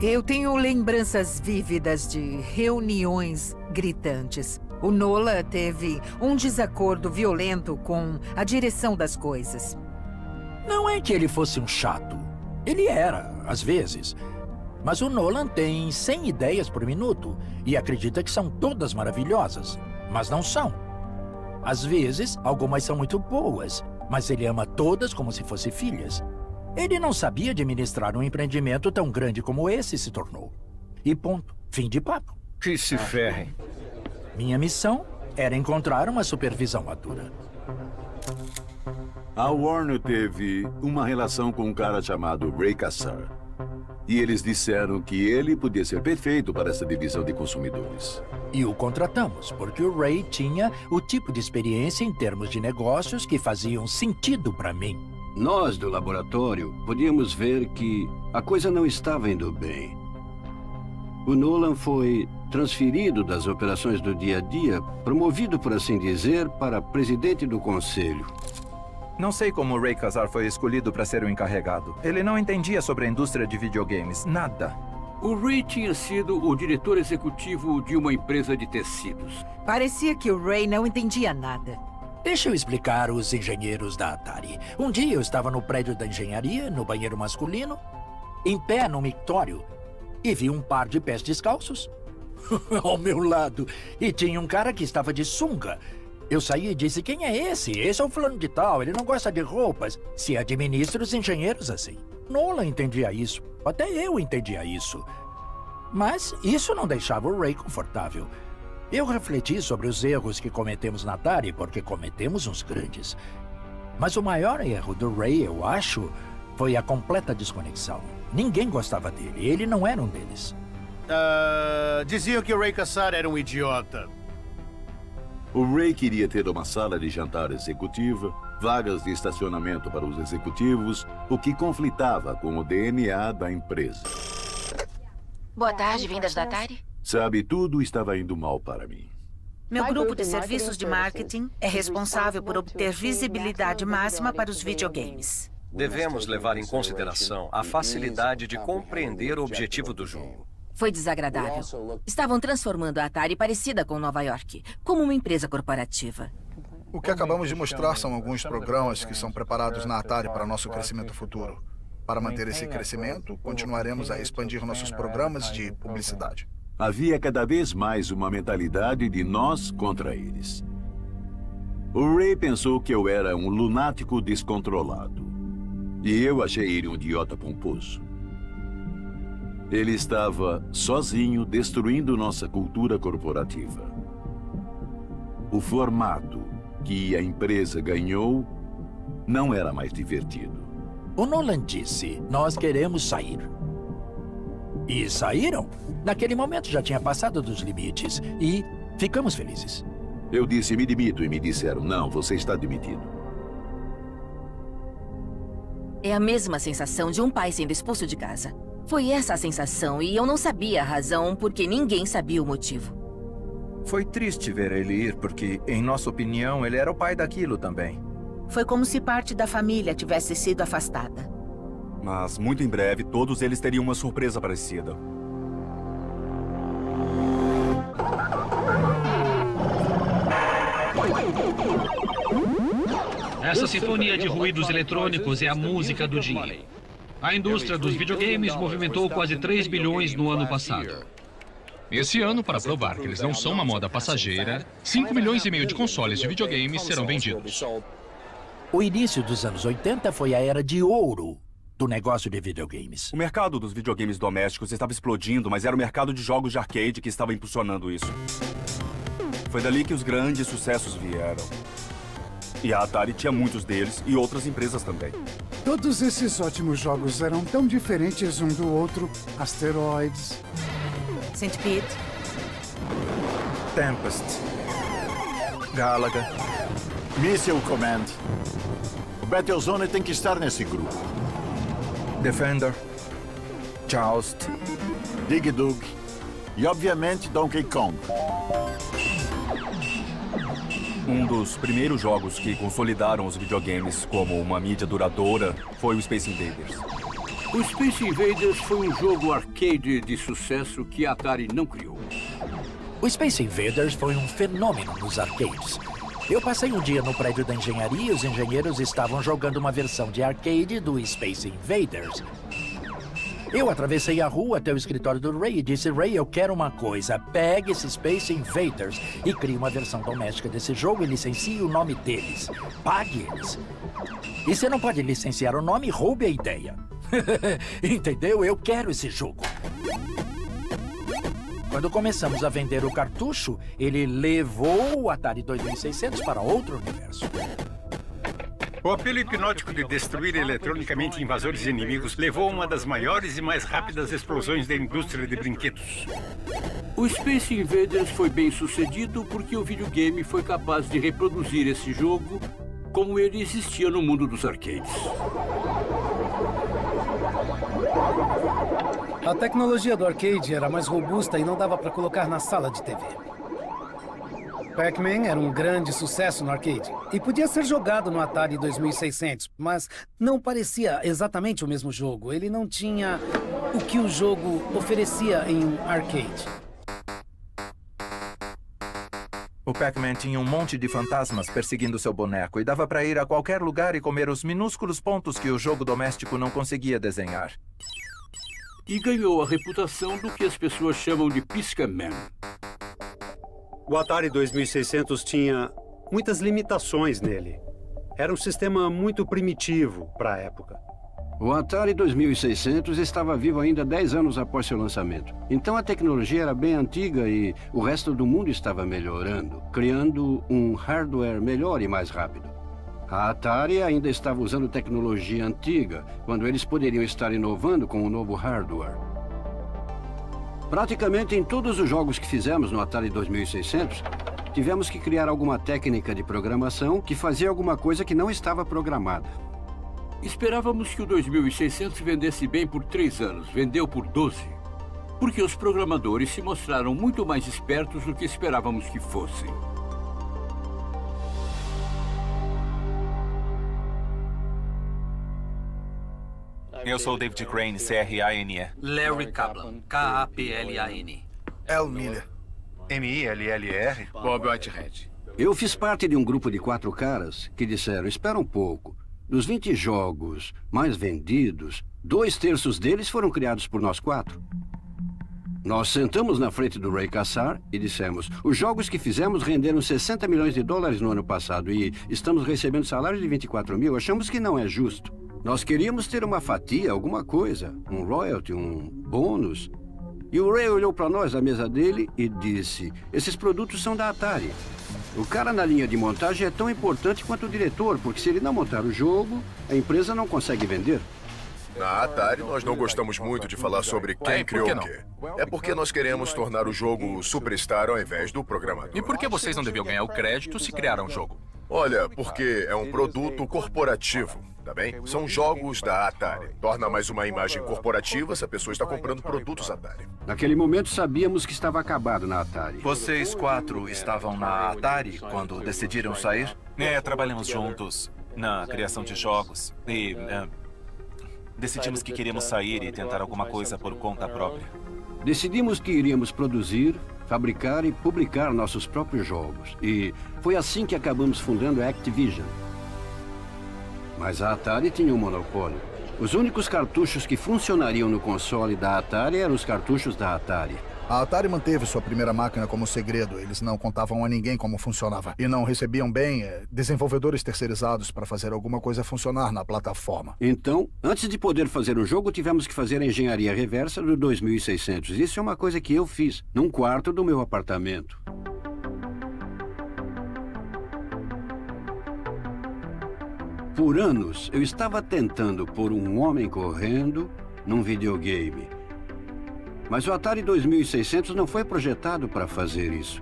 Eu tenho lembranças vívidas de reuniões gritantes. O Nolan teve um desacordo violento com a direção das coisas. Não é que ele fosse um chato. Ele era, às vezes. Mas o Nolan tem 100 ideias por minuto e acredita que são todas maravilhosas. Mas não são. Às vezes, algumas são muito boas, mas ele ama todas como se fossem filhas. Ele não sabia administrar um empreendimento tão grande como esse se tornou. E ponto. Fim de papo. Que se ferrem. Minha missão era encontrar uma supervisão madura. A Warner teve uma relação com um cara chamado Ray Kassar. E eles disseram que ele podia ser perfeito para essa divisão de consumidores. E o contratamos, porque o Ray tinha o tipo de experiência em termos de negócios que faziam sentido para mim. Nós, do laboratório, podíamos ver que a coisa não estava indo bem. O Nolan foi transferido das operações do dia a dia, promovido, por assim dizer, para presidente do conselho. Não sei como o Ray Kassar foi escolhido para ser o encarregado. Ele não entendia sobre a indústria de videogames, nada. O Ray tinha sido o diretor executivo de uma empresa de tecidos. Parecia que o Ray não entendia nada. Deixa eu explicar os engenheiros da Atari. Um dia eu estava no prédio da engenharia, no banheiro masculino, em pé no mictório, e vi um par de pés descalços ao meu lado. E tinha um cara que estava de sunga. Eu saí e disse: quem é esse? Esse é o fulano de tal, ele não gosta de roupas. Se administra os engenheiros assim. Nolan entendia isso. Até eu entendia isso. Mas isso não deixava o Ray confortável. Eu refleti sobre os erros que cometemos na Atari, porque cometemos uns grandes. Mas o maior erro do Ray, eu acho, foi a completa desconexão. Ninguém gostava dele. Ele não era um deles. Diziam que o Ray Kassar era um idiota. O Ray queria ter uma sala de jantar executiva, vagas de estacionamento para os executivos, o que conflitava com o DNA da empresa. Boa tarde, vindas da Atari. Sabe, tudo estava indo mal para mim. Meu grupo de serviços de marketing é responsável por obter visibilidade máxima para os videogames. Devemos levar em consideração a facilidade de compreender o objetivo do jogo. Foi desagradável. Estavam transformando a Atari parecida com Nova York, como uma empresa corporativa. O que acabamos de mostrar são alguns programas que são preparados na Atari para nosso crescimento futuro. Para manter esse crescimento, continuaremos a expandir nossos programas de publicidade. Havia cada vez mais uma mentalidade de nós contra eles. O Ray pensou que eu era um lunático descontrolado. E eu achei ele um idiota pomposo. Ele estava sozinho destruindo nossa cultura corporativa. O formato que a empresa ganhou não era mais divertido. O Nolan disse, nós queremos sair. E saíram. Naquele momento já tinha passado dos limites e ficamos felizes. Eu disse, me demito, e me disseram, não, você está demitido. É a mesma sensação de um pai sendo expulso de casa. Foi essa a sensação e eu não sabia a razão porque ninguém sabia o motivo. Foi triste ver ele ir porque, em nossa opinião, ele era o pai daquilo também. Foi como se parte da família tivesse sido afastada. Mas, muito em breve, todos eles teriam uma surpresa parecida. Essa sinfonia de ruídos eletrônicos é a música do dinheiro. A indústria dos videogames movimentou quase 3 bilhões no ano passado. Esse ano, para provar que eles não são uma moda passageira, 5,5 milhões de consoles de videogames serão vendidos. O início dos anos 80 foi a era de ouro do negócio de videogames. O mercado dos videogames domésticos estava explodindo, mas era o mercado de jogos de arcade que estava impulsionando isso. Foi dali que os grandes sucessos vieram. E a Atari tinha muitos deles e outras empresas também. Todos esses ótimos jogos eram tão diferentes um do outro. Asteroids, Centipede, Tempest, Galaga, Missile Command. O Battlezone tem que estar nesse grupo. Defender, Joust, Dig Dug e, obviamente, Donkey Kong. Um dos primeiros jogos que consolidaram os videogames como uma mídia duradoura foi o Space Invaders. O Space Invaders foi um jogo arcade de sucesso que a Atari não criou. O Space Invaders foi um fenômeno nos arcades. Eu passei um dia no prédio da engenharia e os engenheiros estavam jogando uma versão de arcade do Space Invaders. Eu atravessei a rua até o escritório do Ray e disse, Ray, eu quero uma coisa. Pegue esse Space Invaders e crie uma versão doméstica desse jogo e licencie o nome deles. Pague eles. E você não pode licenciar o nome, roube a ideia. Entendeu? Eu quero esse jogo. Quando começamos a vender o cartucho, ele levou o Atari 2600 para outro universo. O apelo hipnótico de destruir eletronicamente invasores inimigos levou a uma das maiores e mais rápidas explosões da indústria de brinquedos. O Space Invaders foi bem sucedido porque o videogame foi capaz de reproduzir esse jogo como ele existia no mundo dos arcades. A tecnologia do arcade era mais robusta e não dava para colocar na sala de TV. Pac-Man era um grande sucesso no arcade e podia ser jogado no Atari 2600, mas não parecia exatamente o mesmo jogo. Ele não tinha o que o jogo oferecia em um arcade. O Pac-Man tinha um monte de fantasmas perseguindo seu boneco e dava para ir a qualquer lugar e comer os minúsculos pontos que o jogo doméstico não conseguia desenhar. E ganhou a reputação do que as pessoas chamam de Pisca-Man. O Atari 2600 tinha muitas limitações nele. Era um sistema muito primitivo para a época. O Atari 2600 estava vivo ainda 10 anos após seu lançamento. Então a tecnologia era bem antiga e o resto do mundo estava melhorando, criando um hardware melhor e mais rápido. A Atari ainda estava usando tecnologia antiga, quando eles poderiam estar inovando com um novo hardware. Praticamente em todos os jogos que fizemos no Atari 2600, tivemos que criar alguma técnica de programação que fazia alguma coisa que não estava programada. Esperávamos que o 2600 vendesse bem por 3 anos. Vendeu por 12. Porque os programadores se mostraram muito mais espertos do que esperávamos que fossem. Eu sou o David Crane, C-R-A-N-E. Larry Kaplan, K-A-P-L-A-N. El Miller. M-I-L-L-E-R. Bob Whitehead. Eu fiz parte de um grupo de 4 caras que disseram, espera um pouco, dos 20 jogos mais vendidos, 2/3 deles foram criados por nós 4. Nós sentamos na frente do Ray Kassar e dissemos, os jogos que fizemos renderam $60 milhões no ano passado e estamos recebendo salários de 24 mil, achamos que não é justo. Nós queríamos ter uma fatia, alguma coisa, um royalty, um bônus. E o Ray olhou para nós da mesa dele e disse, esses produtos são da Atari. O cara na linha de montagem é tão importante quanto o diretor, porque se ele não montar o jogo, a empresa não consegue vender. Na Atari, nós não gostamos muito de falar sobre quem criou o quê. É porque nós queremos tornar o jogo superstar ao invés do programador. E por que vocês não deviam ganhar o crédito se criaram o jogo? Olha, porque é um produto corporativo, tá bem? São jogos da Atari. Torna mais uma imagem corporativa se a pessoa está comprando produtos Atari. Naquele momento sabíamos que estava acabado na Atari. Vocês 4 estavam na Atari quando decidiram sair? Trabalhamos juntos na criação de jogos e decidimos que queríamos sair e tentar alguma coisa por conta própria. Decidimos que iríamos produzir, fabricar e publicar nossos próprios jogos. E foi assim que acabamos fundando a Activision. Mas a Atari tinha um monopólio. Os únicos cartuchos que funcionariam no console da Atari eram os cartuchos da Atari. A Atari manteve sua primeira máquina como segredo. Eles não contavam a ninguém como funcionava. E não recebiam bem desenvolvedores terceirizados para fazer alguma coisa funcionar na plataforma. Então, antes de poder fazer o jogo, tivemos que fazer a engenharia reversa do 2600. Isso é uma coisa que eu fiz, num quarto do meu apartamento. Por anos, eu estava tentando pôr um homem correndo num videogame. Mas o Atari 2600 não foi projetado para fazer isso.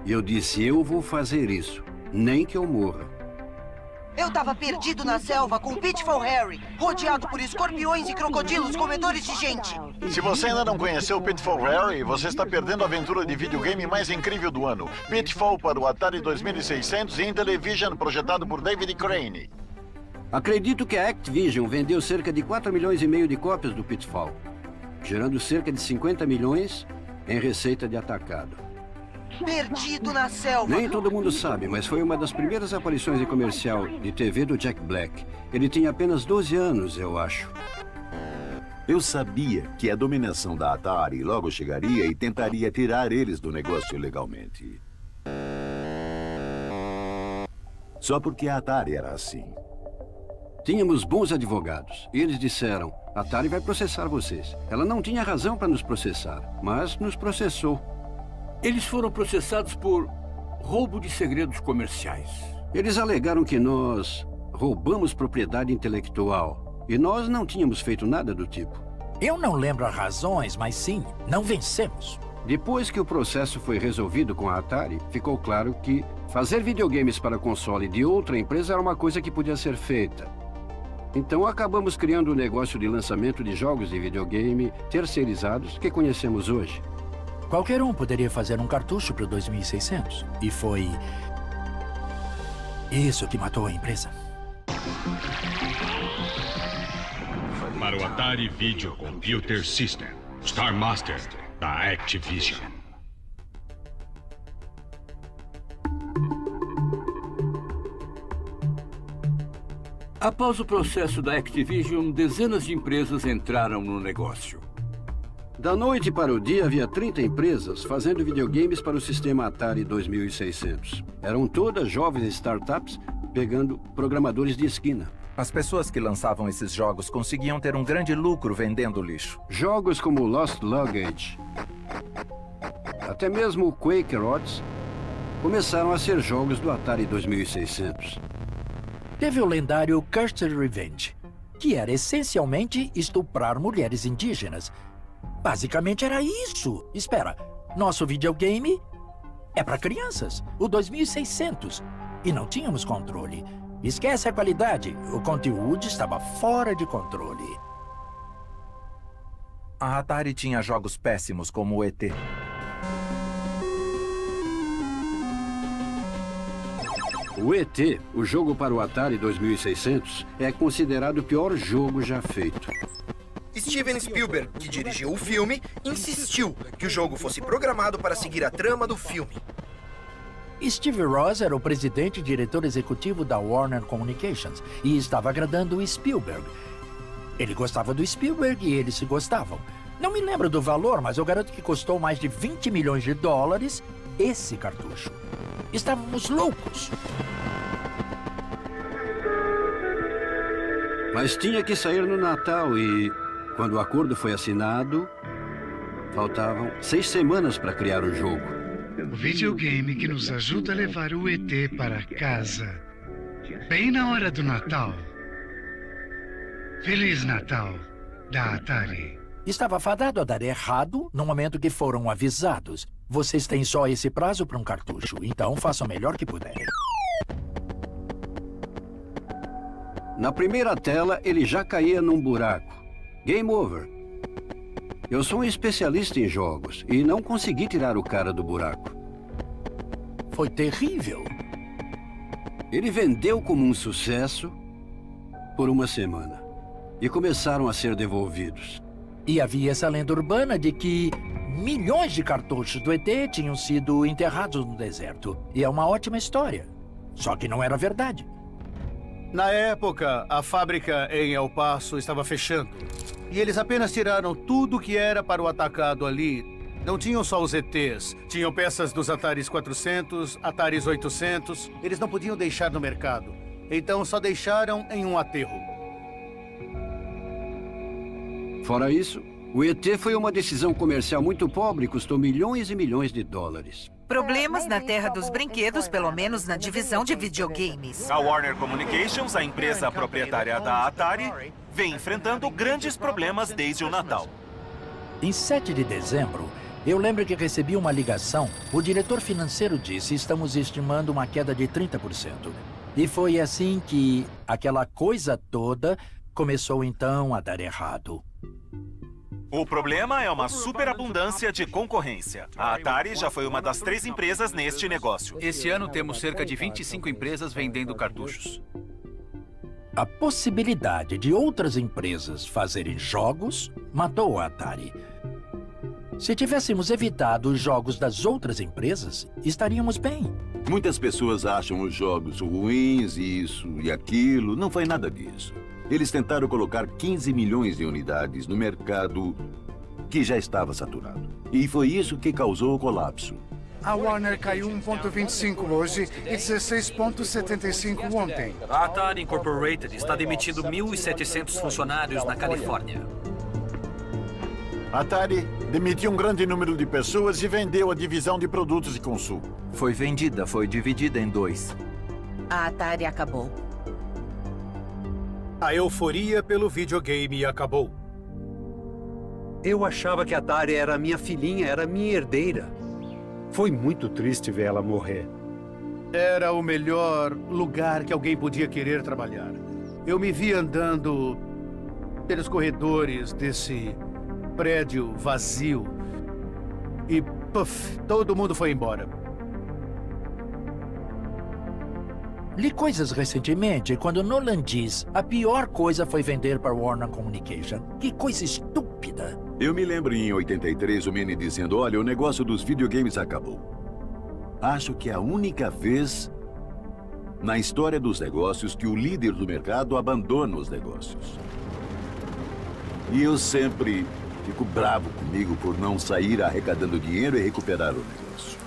E eu disse, eu vou fazer isso, nem que eu morra. Eu estava perdido na selva com Pitfall Harry, rodeado por escorpiões e crocodilos comedores de gente. Se você ainda não conheceu Pitfall Harry, você está perdendo a aventura de videogame mais incrível do ano. Pitfall para o Atari 2600 e Intellivision, projetado por David Crane. Acredito que a Activision vendeu cerca de 4,5 milhões de cópias do Pitfall, gerando cerca de 50 milhões em receita de atacado. Perdido na selva. Nem todo mundo sabe, mas foi uma das primeiras aparições em comercial de TV do Jack Black. Ele tinha apenas 12 anos, eu acho. Eu sabia que a dominação da Atari logo chegaria e tentaria tirar eles do negócio legalmente. Só porque a Atari era assim. Tínhamos bons advogados. E eles disseram, a Atari vai processar vocês. Ela não tinha razão para nos processar, mas nos processou. Eles foram processados por roubo de segredos comerciais. Eles alegaram que nós roubamos propriedade intelectual. E nós não tínhamos feito nada do tipo. Eu não lembro as razões, mas sim, não vencemos. Depois que o processo foi resolvido com a Atari, ficou claro que fazer videogames para console de outra empresa era uma coisa que podia ser feita. Então acabamos criando o negócio de lançamento de jogos de videogame terceirizados que conhecemos hoje. Qualquer um poderia fazer um cartucho para o 2600. E foi isso que matou a empresa. Para o Atari Video Computer System, Star Master, da Activision. Após o processo da Activision, dezenas de empresas entraram no negócio. Da noite para o dia, havia 30 empresas fazendo videogames para o sistema Atari 2600. Eram todas jovens startups pegando programadores de esquina. As pessoas que lançavam esses jogos conseguiam ter um grande lucro vendendo lixo. Jogos como Lost Luggage, até mesmo o Quaker Oats, começaram a ser jogos do Atari 2600. Teve o lendário Cursed Revenge, que era essencialmente estuprar mulheres indígenas. Basicamente era isso. Espera, nosso videogame é para crianças, o 2600, e não tínhamos controle. Esquece a qualidade, o conteúdo estava fora de controle. A Atari tinha jogos péssimos como o ET. O ET, o jogo para o Atari 2600, é considerado o pior jogo já feito. Steven Spielberg, que dirigiu o filme, insistiu que o jogo fosse programado para seguir a trama do filme. Steve Ross era o presidente e diretor executivo da Warner Communications e estava agradando o Spielberg. Ele gostava do Spielberg e eles se gostavam. Não me lembro do valor, mas eu garanto que custou mais de 20 milhões de dólares esse cartucho. Estávamos loucos. Mas tinha que sair no Natal e, quando o acordo foi assinado, faltavam 6 semanas para criar o jogo. O videogame que nos ajuda a levar o ET para casa. Bem na hora do Natal. Feliz Natal, da Atari. Estava fadado a dar errado no momento que foram avisados. Vocês têm só esse prazo para um cartucho, então façam o melhor que puderem. Na primeira tela, ele já caía num buraco. Game over. Eu sou um especialista em jogos e não consegui tirar o cara do buraco. Foi terrível. Ele vendeu como um sucesso por uma semana e começaram a ser devolvidos. E havia essa lenda urbana de que milhões de cartuchos do ET tinham sido enterrados no deserto. E é uma ótima história. Só que não era verdade. Na época, a fábrica em El Paso estava fechando. E eles apenas tiraram tudo que era para o atacado ali. Não tinham só os ETs. Tinham peças dos Ataris 400, Ataris 800. Eles não podiam deixar no mercado. Então só deixaram em um aterro. Fora isso, o ET foi uma decisão comercial muito pobre e custou milhões e milhões de dólares. Problemas na terra dos brinquedos, pelo menos na divisão de videogames. A Warner Communications, a empresa proprietária da Atari, vem enfrentando grandes problemas desde o Natal. Em 7 de dezembro, eu lembro que recebi uma ligação. O diretor financeiro disse: estamos estimando uma queda de 30%. E foi assim que aquela coisa toda começou então a dar errado. O problema é uma superabundância de concorrência. A Atari já foi uma das 3 empresas neste negócio. Esse ano temos cerca de 25 empresas vendendo cartuchos. A possibilidade de outras empresas fazerem jogos matou a Atari. Se tivéssemos evitado os jogos das outras empresas, estaríamos bem. Muitas pessoas acham os jogos ruins, isso e aquilo. Não foi nada disso. Eles tentaram colocar 15 milhões de unidades no mercado que já estava saturado. E foi isso que causou o colapso. A Warner caiu 1,25 hoje e 16,75 ontem. A Atari Incorporated está demitindo 1.700 funcionários na Califórnia. A Atari demitiu um grande número de pessoas e vendeu a divisão de produtos de consumo. Foi vendida, foi dividida em 2. A Atari acabou. A euforia pelo videogame acabou. Eu achava que a Atari era minha filhinha, era minha herdeira. Foi muito triste ver ela morrer. Era o melhor lugar que alguém podia querer trabalhar. Eu me vi andando pelos corredores desse prédio vazio e, puff, todo mundo foi embora. Li coisas recentemente quando Nolan diz: a pior coisa foi vender para Warner Communication. Que coisa estúpida. Eu me lembro em 83 o Manny dizendo: olha, o negócio dos videogames acabou. Acho que é a única vez na história dos negócios que o líder do mercado abandona os negócios. E eu sempre fico bravo comigo por não sair arrecadando dinheiro e recuperar o negócio.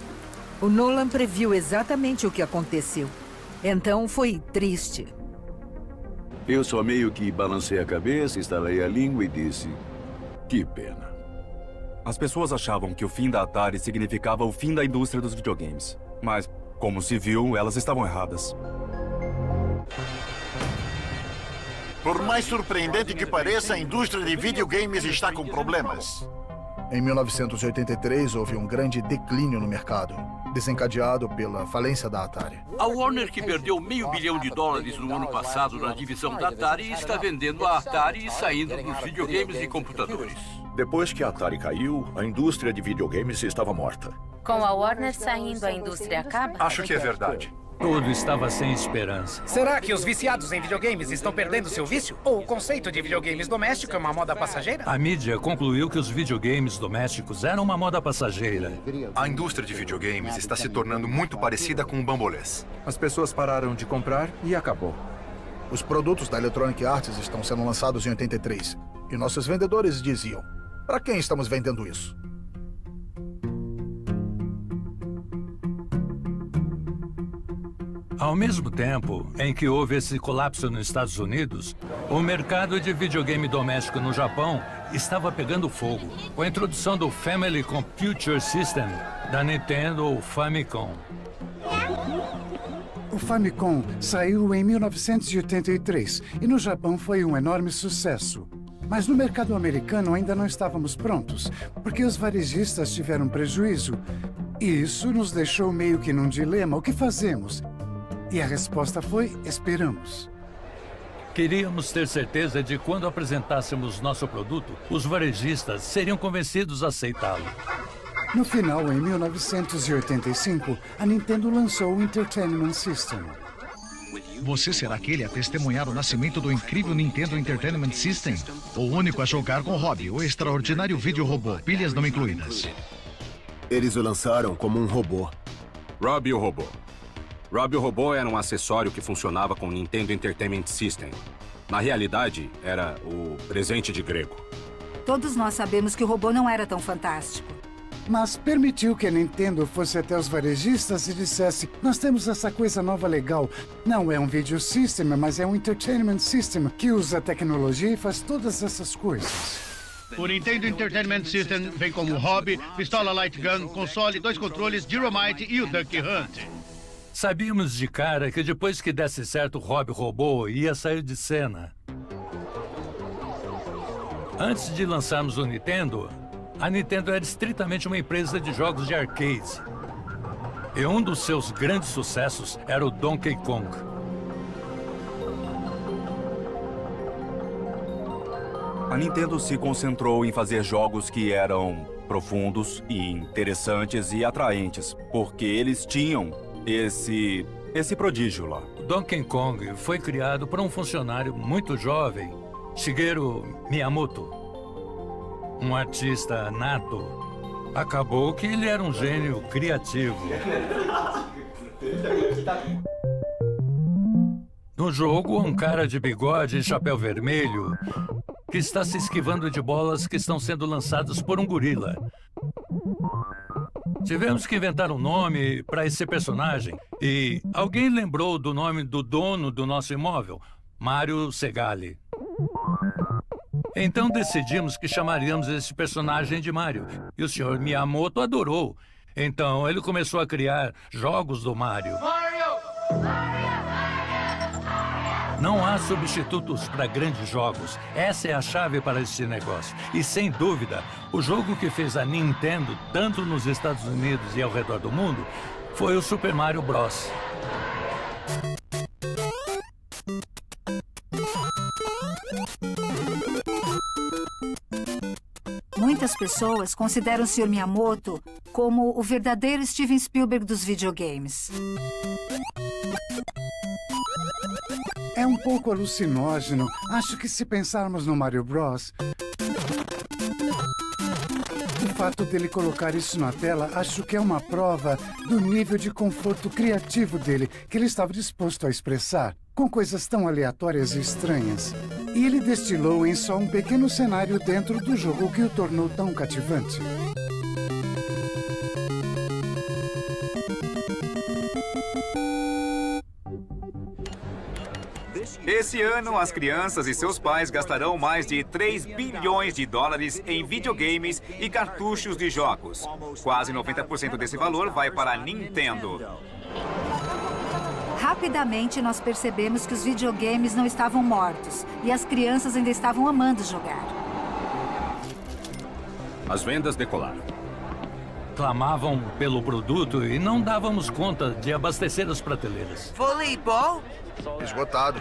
O Nolan previu exatamente o que aconteceu. Então foi triste. Eu só meio que balancei a cabeça, estalei a língua e disse: que pena. As pessoas achavam que o fim da Atari significava o fim da indústria dos videogames. Mas, como se viu, elas estavam erradas. Por mais surpreendente que pareça, a indústria de videogames está com problemas. Em 1983, houve um grande declínio no mercado, desencadeado pela falência da Atari. A Warner, que perdeu $500 milhão no ano passado na divisão da Atari, está vendendo a Atari e saindo dos videogames e computadores. Depois que a Atari caiu, a indústria de videogames estava morta. Com a Warner saindo, a indústria acaba? Acho que é verdade. Tudo estava sem esperança. Será que os viciados em videogames estão perdendo seu vício? Ou o conceito de videogames doméstico é uma moda passageira? A mídia concluiu que os videogames domésticos eram uma moda passageira. A indústria de videogames está se tornando muito parecida com o bambolês. As pessoas pararam de comprar e acabou. Os produtos da Electronic Arts estão sendo lançados em 83. E nossos vendedores diziam: para quem estamos vendendo isso? Ao mesmo tempo em que houve esse colapso nos Estados Unidos, o mercado de videogame doméstico no Japão estava pegando fogo, com a introdução do Family Computer System da Nintendo, ou Famicom. O Famicom saiu em 1983 e no Japão foi um enorme sucesso. Mas no mercado americano ainda não estávamos prontos, porque os varejistas tiveram prejuízo. E isso nos deixou meio que num dilema: o que fazemos? E a resposta foi: esperamos. Queríamos ter certeza de que quando apresentássemos nosso produto, os varejistas seriam convencidos a aceitá-lo. No final, em 1985, a Nintendo lançou o Entertainment System. Você será aquele a testemunhar o nascimento do incrível Nintendo Entertainment System? O único a jogar com Robbie, o extraordinário vídeo robô, pilhas não incluídas. Eles o lançaram como um robô. Robbie o robô. Robbie o robô era um acessório que funcionava com o Nintendo Entertainment System. Na realidade, era o presente de grego. Todos nós sabemos que o robô não era tão fantástico. Mas permitiu que a Nintendo fosse até os varejistas e dissesse: nós temos essa coisa nova legal. Não é um video system, mas é um entertainment system que usa tecnologia e faz todas essas coisas. O Nintendo Entertainment System vem como Hobby, pistola Light Gun, console, 2 controles, Gyromite e o Duck Hunt. Sabíamos de cara que depois que desse certo, o Robbie robô ia sair de cena. Antes de lançarmos o Nintendo, a Nintendo era estritamente uma empresa de jogos de arcade. E um dos seus grandes sucessos era o Donkey Kong. A Nintendo se concentrou em fazer jogos que eram profundos e interessantes e atraentes, porque eles tinham esse prodígio lá. Donkey Kong foi criado por um funcionário muito jovem, Shigeru Miyamoto. Um artista nato. Acabou que ele era um gênio criativo. No jogo, um cara de bigode e chapéu vermelho que está se esquivando de bolas que estão sendo lançadas por um gorila. Tivemos que inventar um nome para esse personagem e alguém lembrou do nome do dono do nosso imóvel, Mario Segale. Então decidimos que chamaríamos esse personagem de Mario e o Sr. Miyamoto adorou. Então ele começou a criar jogos do Mario. Não há substitutos para grandes jogos. Essa é a chave para esse negócio. E, sem dúvida, o jogo que fez a Nintendo, tanto nos Estados Unidos e ao redor do mundo, foi o Super Mario Bros. Muitas pessoas consideram o Sr. Miyamoto como o verdadeiro Steven Spielberg dos videogames. É um pouco alucinógeno. Acho que se pensarmos no Mario Bros, o fato dele colocar isso na tela, acho que é uma prova do nível de conforto criativo dele, que ele estava disposto a expressar, com coisas tão aleatórias e estranhas. E ele destilou em só um pequeno cenário dentro do jogo, o que o tornou tão cativante. Esse ano, as crianças e seus pais gastarão mais de 3 bilhões de dólares em videogames e cartuchos de jogos. Quase 90% desse valor vai para a Nintendo. Rapidamente nós percebemos que os videogames não estavam mortos e as crianças ainda estavam amando jogar. As vendas decolaram. Clamavam pelo produto e não dávamos conta de abastecer as prateleiras. Voleibol? Esgotado.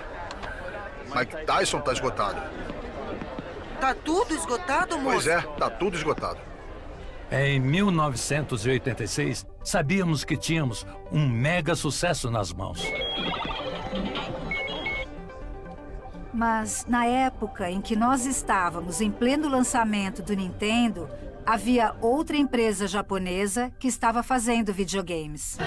Mike Tyson tá esgotado. Tá tudo esgotado, moço? Pois é, tá tudo esgotado. Em 1986, sabíamos que tínhamos um mega sucesso nas mãos. Mas na época em que nós estávamos em pleno lançamento do Nintendo, havia outra empresa japonesa que estava fazendo videogames.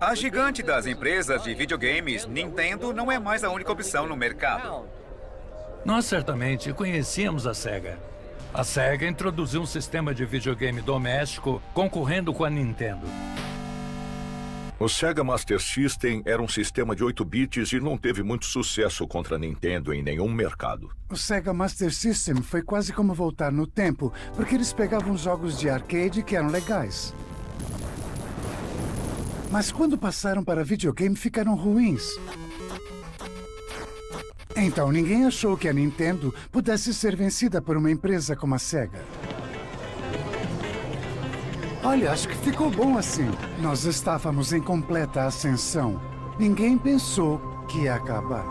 A gigante das empresas de videogames, Nintendo, não é mais a única opção no mercado. Nós certamente conhecíamos a Sega. A Sega introduziu um sistema de videogame doméstico concorrendo com a Nintendo. O Sega Master System era um sistema de 8 bits e não teve muito sucesso contra a Nintendo em nenhum mercado. O Sega Master System foi quase como voltar no tempo, porque eles pegavam jogos de arcade que eram legais. Mas quando passaram para videogame, ficaram ruins. Então ninguém achou que a Nintendo pudesse ser vencida por uma empresa como a Sega. Olha, acho que ficou bom assim. Nós estávamos em completa ascensão. Ninguém pensou que ia acabar.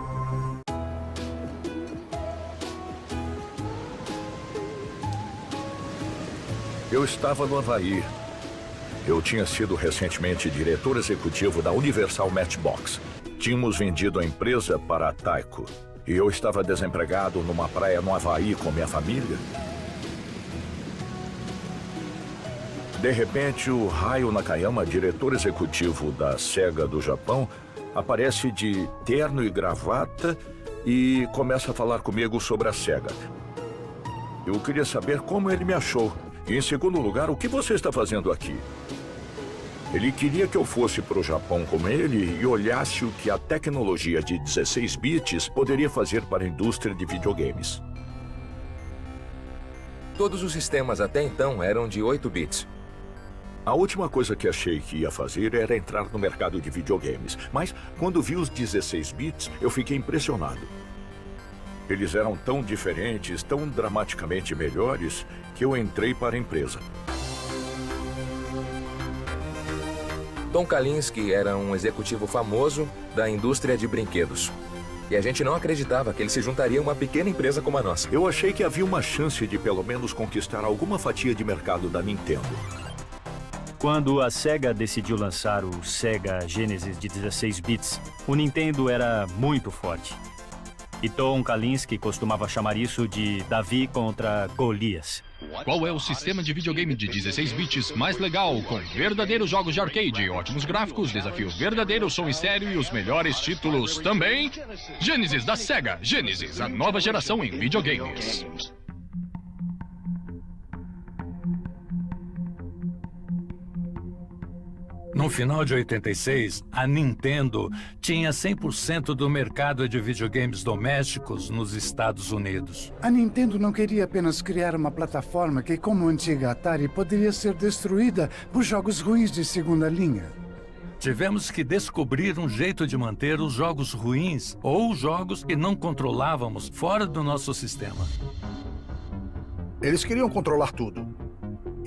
Eu estava no Havaí. Eu tinha sido recentemente diretor executivo da Universal Matchbox. Tínhamos vendido a empresa para a Taiko. E eu estava desempregado numa praia no Havaí com minha família. De repente, o Hayo Nakayama, diretor executivo da Sega do Japão, aparece de terno e gravata e começa a falar comigo sobre a Sega. Eu queria saber como ele me achou. E, em segundo lugar, o que você está fazendo aqui? Ele queria que eu fosse para o Japão com ele e olhasse o que a tecnologia de 16 bits poderia fazer para a indústria de videogames. Todos os sistemas até então eram de 8 bits. A última coisa que achei que ia fazer era entrar no mercado de videogames. Mas, quando vi os 16 bits, eu fiquei impressionado. Eles eram tão diferentes, tão dramaticamente melhores, que eu entrei para a empresa. Tom Kalinske era um executivo famoso da indústria de brinquedos. E a gente não acreditava que ele se juntaria a uma pequena empresa como a nossa. Eu achei que havia uma chance de pelo menos conquistar alguma fatia de mercado da Nintendo. Quando a Sega decidiu lançar o Sega Genesis de 16 bits, o Nintendo era muito forte. E Tom Kalinske costumava chamar isso de Davi contra Golias. Qual é o sistema de videogame de 16 bits mais legal, com verdadeiros jogos de arcade, ótimos gráficos, desafio verdadeiro, som estéreo e os melhores títulos também? Genesis da Sega. Genesis, a nova geração em videogames. No final de 86, a Nintendo tinha 100% do mercado de videogames domésticos nos Estados Unidos. A Nintendo não queria apenas criar uma plataforma que, como a antiga Atari, poderia ser destruída por jogos ruins de segunda linha. Tivemos que descobrir um jeito de manter os jogos ruins ou jogos que não controlávamos fora do nosso sistema. Eles queriam controlar tudo.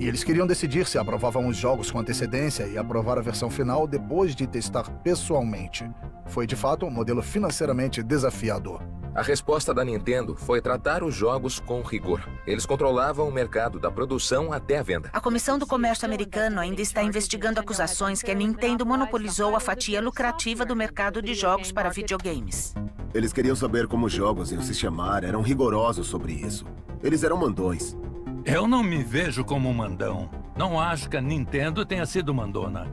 E eles queriam decidir se aprovavam os jogos com antecedência e aprovar a versão final depois de testar pessoalmente. Foi, de fato, um modelo financeiramente desafiador. A resposta da Nintendo foi tratar os jogos com rigor. Eles controlavam o mercado da produção até a venda. A Comissão do Comércio Americano ainda está investigando acusações que a Nintendo monopolizou a fatia lucrativa do mercado de jogos para videogames. Eles queriam saber como os jogos iam se chamar, eram rigorosos sobre isso. Eles eram mandões. Eu não me vejo como um mandão. Não acho que a Nintendo tenha sido mandona.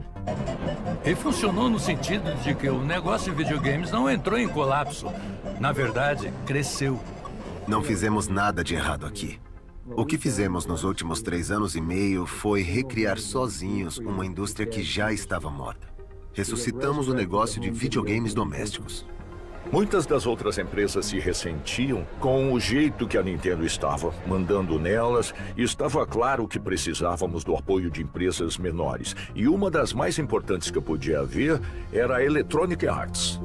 E funcionou no sentido de que o negócio de videogames não entrou em colapso. Na verdade, cresceu. Não fizemos nada de errado aqui. O que fizemos nos últimos 3 anos e meio foi recriar sozinhos uma indústria que já estava morta. Ressuscitamos o negócio de videogames domésticos. Muitas das outras empresas se ressentiam com o jeito que a Nintendo estava mandando nelas, e estava claro que precisávamos do apoio de empresas menores. E uma das mais importantes que eu podia ver era a Electronic Arts.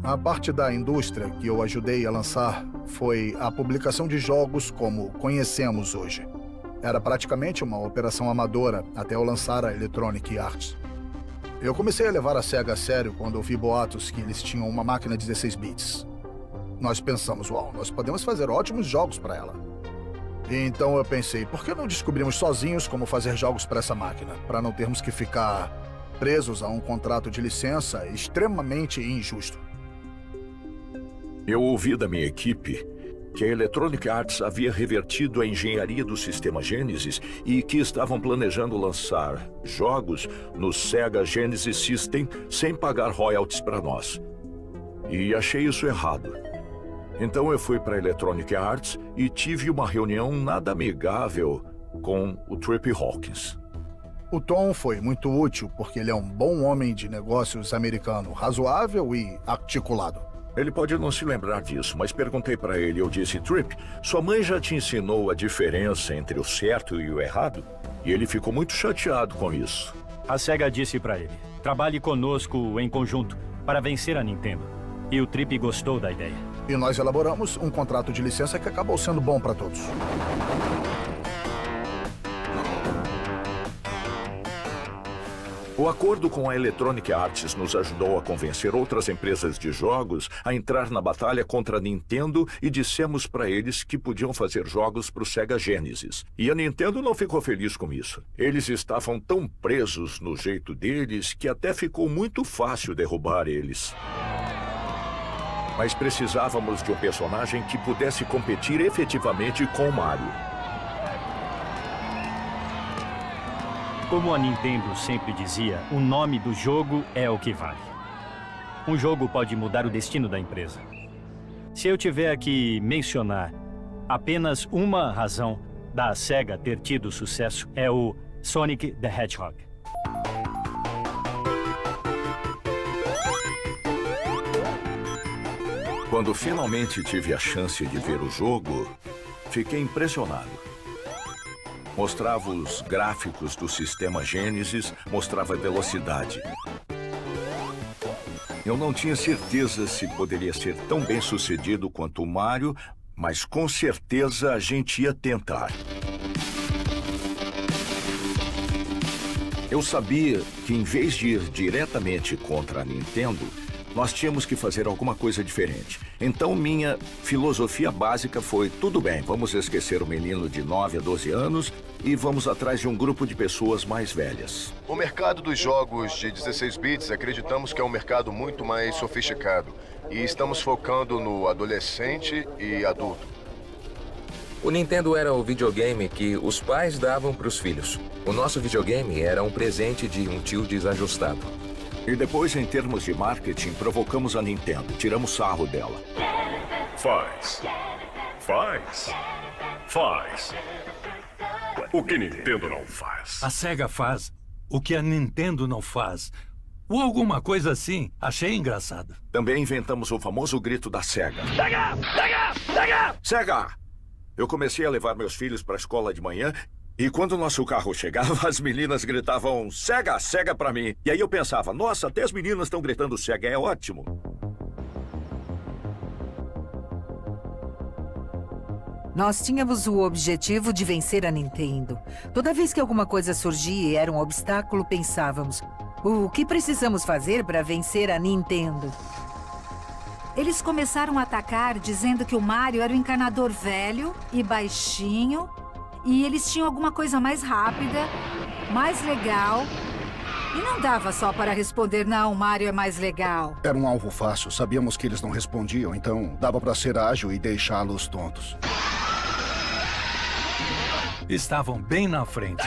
A parte da indústria que eu ajudei a lançar foi a publicação de jogos como conhecemos hoje. Era praticamente uma operação amadora até eu lançar a Electronic Arts. Eu comecei a levar a SEGA a sério quando ouvi boatos que eles tinham uma máquina 16 bits. Nós pensamos, uau, nós podemos fazer ótimos jogos para ela. E então eu pensei, por que não descobrimos sozinhos como fazer jogos para essa máquina, para não termos que ficar presos a um contrato de licença extremamente injusto? Eu ouvi da minha equipe que a Electronic Arts havia revertido a engenharia do sistema Genesis e que estavam planejando lançar jogos no Sega Genesis System sem pagar royalties para nós. E achei isso errado. Então eu fui para a Electronic Arts e tive uma reunião nada amigável com o Trip Hawkins. O Tom foi muito útil porque ele é um bom homem de negócios americano, razoável e articulado. Ele pode não se lembrar disso, mas perguntei para ele, eu disse, Trip, sua mãe já te ensinou a diferença entre o certo e o errado? E ele ficou muito chateado com isso. A SEGA disse para ele, trabalhe conosco em conjunto para vencer a Nintendo. E o Trip gostou da ideia. E nós elaboramos um contrato de licença que acabou sendo bom para todos. O acordo com a Electronic Arts nos ajudou a convencer outras empresas de jogos a entrar na batalha contra a Nintendo e dissemos para eles que podiam fazer jogos para o Sega Genesis. E a Nintendo não ficou feliz com isso. Eles estavam tão presos no jeito deles que até ficou muito fácil derrubar eles. Mas precisávamos de um personagem que pudesse competir efetivamente com o Mario. Como a Nintendo sempre dizia, o nome do jogo é o que vale. Um jogo pode mudar o destino da empresa. Se eu tiver que mencionar apenas uma razão da SEGA ter tido sucesso, é o Sonic the Hedgehog. Quando finalmente tive a chance de ver o jogo, fiquei impressionado. Mostrava os gráficos do sistema Genesis, mostrava a velocidade. Eu não tinha certeza se poderia ser tão bem sucedido quanto o Mario, mas com certeza a gente ia tentar. Eu sabia que em vez de ir diretamente contra a Nintendo, nós tínhamos que fazer alguma coisa diferente. Então minha filosofia básica foi, tudo bem, vamos esquecer o menino de 9 a 12 anos e vamos atrás de um grupo de pessoas mais velhas. O mercado dos jogos de 16 bits acreditamos que é um mercado muito mais sofisticado e estamos focando no adolescente e adulto. O Nintendo era o videogame que os pais davam para os filhos. O nosso videogame era um presente de um tio desajustado. E depois, em termos de marketing, provocamos a Nintendo, tiramos sarro dela. Faz. O que Nintendo não faz. A SEGA faz o que a Nintendo não faz. Ou alguma coisa assim. Achei engraçado. Também inventamos o famoso grito da SEGA. SEGA! SEGA! Eu comecei a levar meus filhos para a escola de manhã e quando o nosso carro chegava, as meninas gritavam SEGA, SEGA pra mim. E aí eu pensava, nossa, até as meninas estão gritando SEGA, é ótimo. Nós tínhamos o objetivo de vencer a Nintendo. Toda vez que alguma coisa surgia e era um obstáculo, pensávamos, o que precisamos fazer para vencer a Nintendo? Eles começaram a atacar dizendo que o Mario era um encanador velho e baixinho e eles tinham alguma coisa mais rápida, mais legal. E não dava só para responder, não, o Mario é mais legal. Era um alvo fácil, sabíamos que eles não respondiam, então dava para ser ágil e deixá-los tontos. Estavam bem na frente,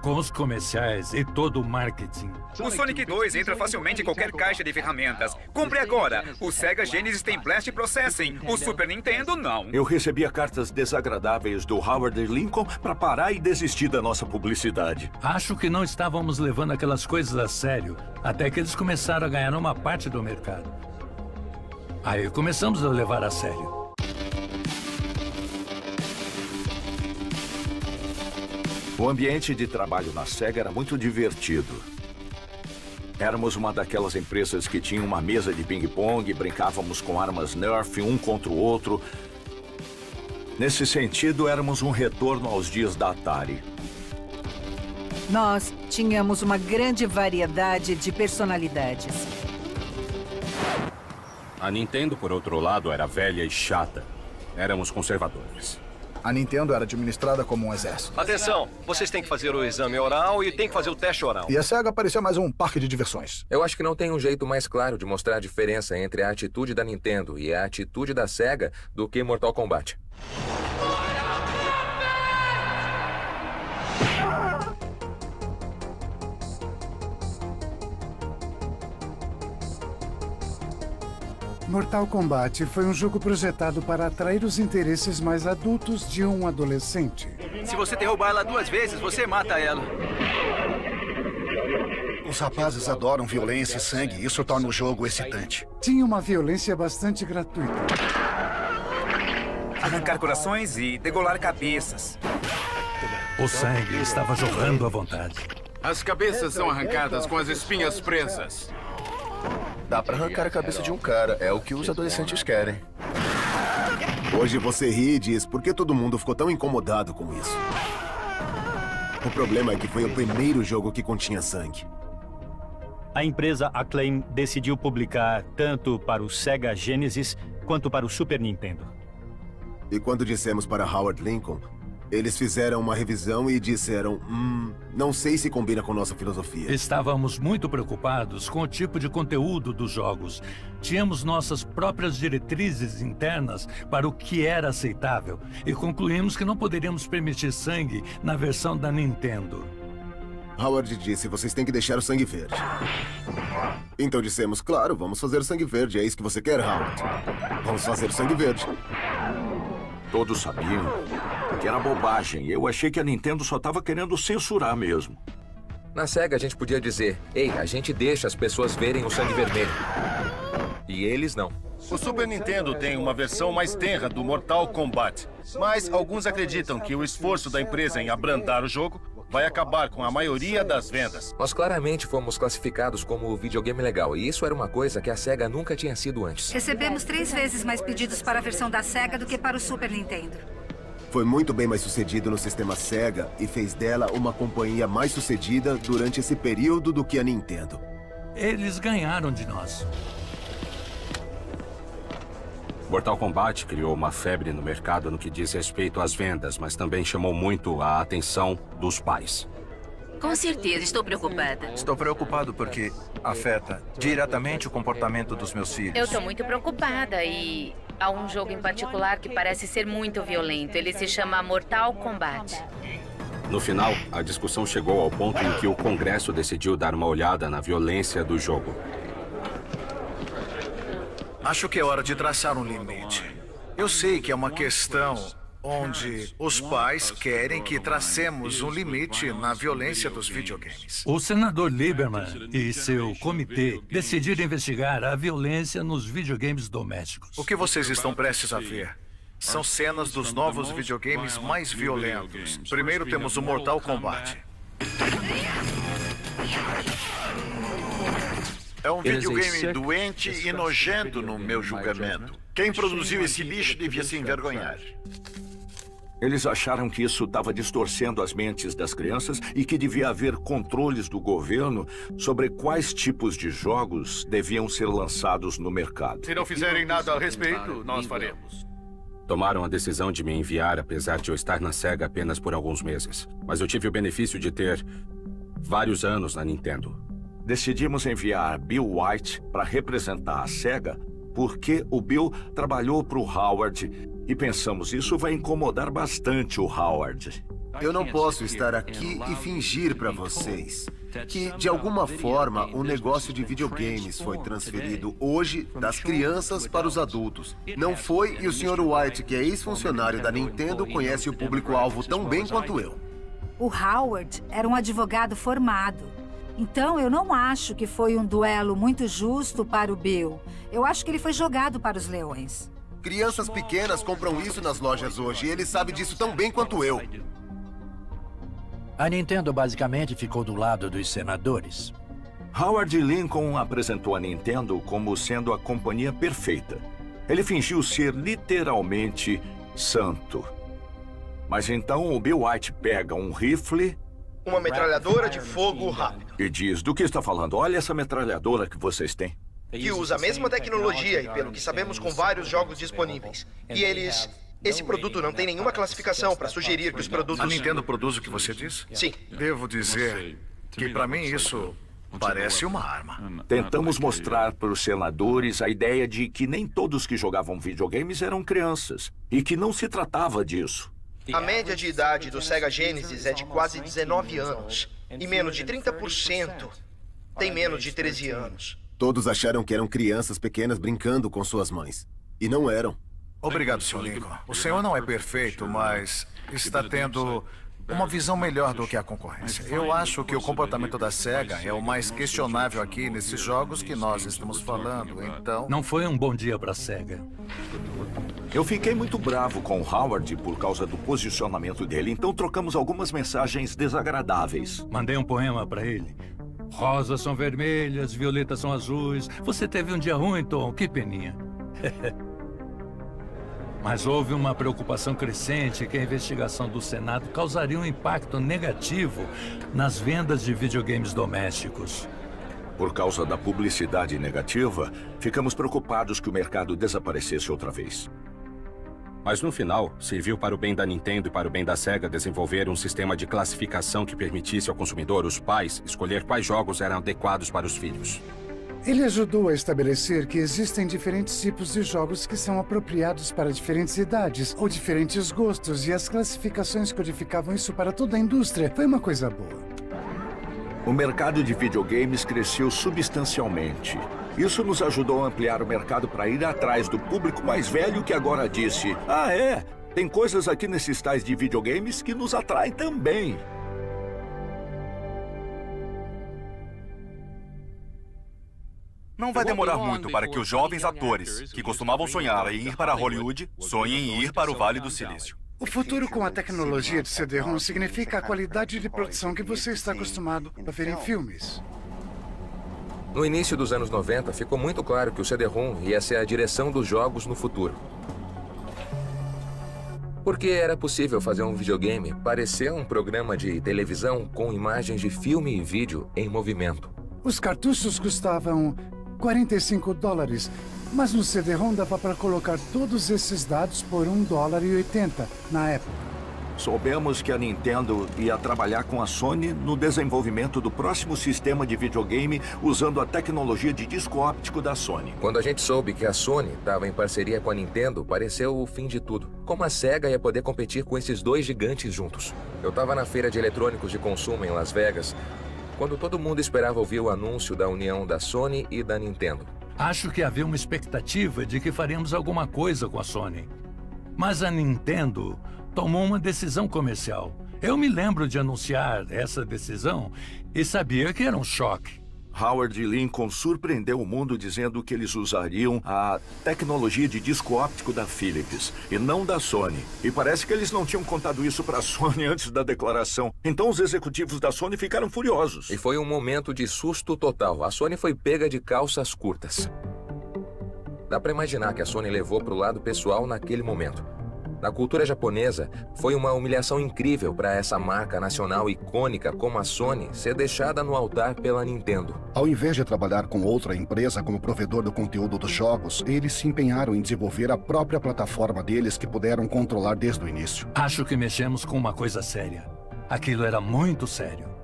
com os comerciais e todo o marketing. O Sonic 2 entra facilmente em qualquer caixa de ferramentas. Compre agora. O Sega Genesis tem Blast Processing. O Super Nintendo não. Eu recebia cartas desagradáveis do Howard Lincoln para parar e desistir da nossa publicidade. Acho que não estávamos levando aquelas coisas a sério, até que eles começaram a ganhar uma parte do mercado. Aí começamos a levar a sério. O ambiente de trabalho na SEGA era muito divertido. Éramos uma daquelas empresas que tinha uma mesa de ping-pong, brincávamos com armas Nerf um contra o outro. Nesse sentido, éramos um retorno aos dias da Atari. Nós tínhamos uma grande variedade de personalidades. A Nintendo, por outro lado, era velha e chata. Éramos conservadores. A Nintendo era administrada como um exército. Atenção, vocês têm que fazer o exame oral e têm que fazer o teste oral. E a SEGA parecia mais um parque de diversões. Eu acho que não tem um jeito mais claro de mostrar a diferença entre a atitude da Nintendo e a atitude da SEGA do que Mortal Kombat. Mortal Kombat foi um jogo projetado para atrair os interesses mais adultos de um adolescente. Se você derrubar ela 2 vezes, você mata ela. Os rapazes adoram violência e sangue. Isso torna o jogo excitante. Tinha uma violência bastante gratuita. Arrancar corações e degolar cabeças. O sangue estava jorrando à vontade. As cabeças são arrancadas com as espinhas presas. Dá pra arrancar a cabeça de um cara. É o que os adolescentes querem. Hoje você ri e diz por que todo mundo ficou tão incomodado com isso. O problema é que foi o primeiro jogo que continha sangue. A empresa Acclaim decidiu publicar tanto para o Sega Genesis quanto para o Super Nintendo. E quando dissemos para Howard Lincoln, eles fizeram uma revisão e disseram, não sei se combina com nossa filosofia. Estávamos muito preocupados com o tipo de conteúdo dos jogos. Tínhamos nossas próprias diretrizes internas para o que era aceitável e concluímos que não poderíamos permitir sangue na versão da Nintendo. Howard disse, vocês têm que deixar o sangue verde. Então dissemos, claro, vamos fazer o sangue verde. É isso que você quer, Howard? Vamos fazer o sangue verde. Todos sabiam que era bobagem. Eu achei que a Nintendo só estava querendo censurar mesmo. Na SEGA a gente podia dizer, ei, a gente deixa as pessoas verem o sangue vermelho. E eles não. O Super Nintendo tem uma versão mais tenra do Mortal Kombat. Mas alguns acreditam que o esforço da empresa em abrandar o jogo vai acabar com a maioria das vendas. Nós claramente fomos classificados como videogame legal, e isso era uma coisa que a SEGA nunca tinha sido antes. Recebemos 3 vezes mais pedidos para a versão da SEGA do que para o Super Nintendo. Foi muito bem mais sucedido no sistema SEGA e fez dela uma companhia mais sucedida durante esse período do que a Nintendo. Eles ganharam de nós. Mortal Kombat criou uma febre no mercado no que diz respeito às vendas, mas também chamou muito a atenção dos pais. Com certeza, estou preocupada. Estou preocupado porque afeta diretamente o comportamento dos meus filhos. Eu estou muito preocupada e há um jogo em particular que parece ser muito violento. Ele se chama Mortal Kombat. No final, a discussão chegou ao ponto em que o Congresso decidiu dar uma olhada na violência do jogo. Acho que é hora de traçar um limite. Eu sei que é uma questão onde os pais querem que tracemos um limite na violência dos videogames. O senador Lieberman e seu comitê decidiram investigar a violência nos videogames domésticos. O que vocês estão prestes a ver são cenas dos novos videogames mais violentos. Primeiro temos o Mortal Kombat. É um videogame doente e nojento no meu julgamento. Quem produziu esse lixo devia se envergonhar. Eles acharam que isso estava distorcendo as mentes das crianças e que devia haver controles do governo sobre quais tipos de jogos deviam ser lançados no mercado. Se não fizerem nada a respeito, nós faremos. Tomaram a decisão de me enviar, apesar de eu estar na SEGA apenas por alguns meses. Mas eu tive o benefício de ter vários anos na Nintendo. Decidimos enviar Bill White para representar a SEGA porque o Bill trabalhou para o Howard e pensamos, isso vai incomodar bastante o Howard. Eu não posso estar aqui e fingir para vocês que, de alguma forma, o negócio de videogames foi transferido hoje das crianças para os adultos. Não foi, e o Sr. White, que é ex-funcionário da Nintendo, conhece o público-alvo tão bem quanto eu. O Howard era um advogado formado. Então, eu não acho que foi um duelo muito justo para o Bill. Eu acho que ele foi jogado para os leões. Crianças pequenas compram isso nas lojas hoje e ele sabe disso tão bem quanto eu. A Nintendo basicamente ficou do lado dos senadores. Howard Lincoln apresentou a Nintendo como sendo a companhia perfeita. Ele fingiu ser literalmente santo. Mas então o Bill White pega um rifle... Uma metralhadora de fogo rápido. E diz, do que está falando? Olha essa metralhadora que vocês têm. Que usa a mesma tecnologia e, pelo que sabemos, com vários jogos disponíveis. E eles... Esse produto não tem nenhuma classificação para sugerir que os produtos... A Nintendo produz o que você disse? Sim. Devo dizer que, para mim, isso parece uma arma. Tentamos mostrar para os senadores a ideia de que nem todos que jogavam videogames eram crianças. E que não se tratava disso. A média de idade do Sega Genesis é de quase 19 anos. E menos de 30% tem menos de 13 anos. Todos acharam que eram crianças pequenas brincando com suas mães. E não eram. Obrigado, Sr. Lincoln. O senhor não é perfeito, mas está tendo uma visão melhor do que a concorrência. Eu acho que o comportamento da SEGA é o mais questionável aqui nesses jogos que nós estamos falando, então... Não foi um bom dia para a SEGA. Eu fiquei muito bravo com Howard por causa do posicionamento dele, então trocamos algumas mensagens desagradáveis. Mandei um poema para ele. Rosas são vermelhas, violetas são azuis. Você teve um dia ruim, Tom, que peninha. Mas houve uma preocupação crescente que a investigação do Senado causaria um impacto negativo nas vendas de videogames domésticos. Por causa da publicidade negativa, ficamos preocupados que o mercado desaparecesse outra vez. Mas no final, serviu para o bem da Nintendo e para o bem da SEGA desenvolver um sistema de classificação que permitisse ao consumidor, os pais, escolher quais jogos eram adequados para os filhos. Ele ajudou a estabelecer que existem diferentes tipos de jogos que são apropriados para diferentes idades ou diferentes gostos, e as classificações codificavam isso para toda a indústria. Foi uma coisa boa. O mercado de videogames cresceu substancialmente. Isso nos ajudou a ampliar o mercado para ir atrás do público mais velho que agora disse: "Ah, é? Tem coisas aqui nesses tais de videogames que nos atraem também." Não vai demorar muito para que os jovens atores, que costumavam sonhar em ir para Hollywood, sonhem em ir para o Vale do Silício. O futuro com a tecnologia de CD-ROM significa a qualidade de produção que você está acostumado a ver em filmes. No início dos anos 90, ficou muito claro que o CD-ROM ia ser a direção dos jogos no futuro. Porque era possível fazer um videogame parecer um programa de televisão com imagens de filme e vídeo em movimento. Os cartuchos custavam $45, mas no CD-ROM dava para colocar todos esses dados por $1,80 na época. Soubemos que a Nintendo ia trabalhar com a Sony no desenvolvimento do próximo sistema de videogame usando a tecnologia de disco óptico da Sony. Quando a gente soube que a Sony estava em parceria com a Nintendo, pareceu o fim de tudo. Como a SEGA ia poder competir com esses dois gigantes juntos? Eu estava na feira de eletrônicos de consumo em Las Vegas, quando todo mundo esperava ouvir o anúncio da união da Sony e da Nintendo. Acho que havia uma expectativa de que faríamos alguma coisa com a Sony. Mas a Nintendo tomou uma decisão comercial. Eu me lembro de anunciar essa decisão e sabia que era um choque. Howard Lincoln surpreendeu o mundo dizendo que eles usariam a tecnologia de disco óptico da Philips e não da Sony. E parece que eles não tinham contado isso para a Sony antes da declaração. Então os executivos da Sony ficaram furiosos. E foi um momento de susto total. A Sony foi pega de calças curtas. Dá para imaginar que a Sony levou para o lado pessoal naquele momento. Na cultura japonesa, foi uma humilhação incrível para essa marca nacional icônica como a Sony ser deixada no altar pela Nintendo. Ao invés de trabalhar com outra empresa como provedor do conteúdo dos jogos, eles se empenharam em desenvolver a própria plataforma deles que puderam controlar desde o início. Acho que mexemos com uma coisa séria. Aquilo era muito sério.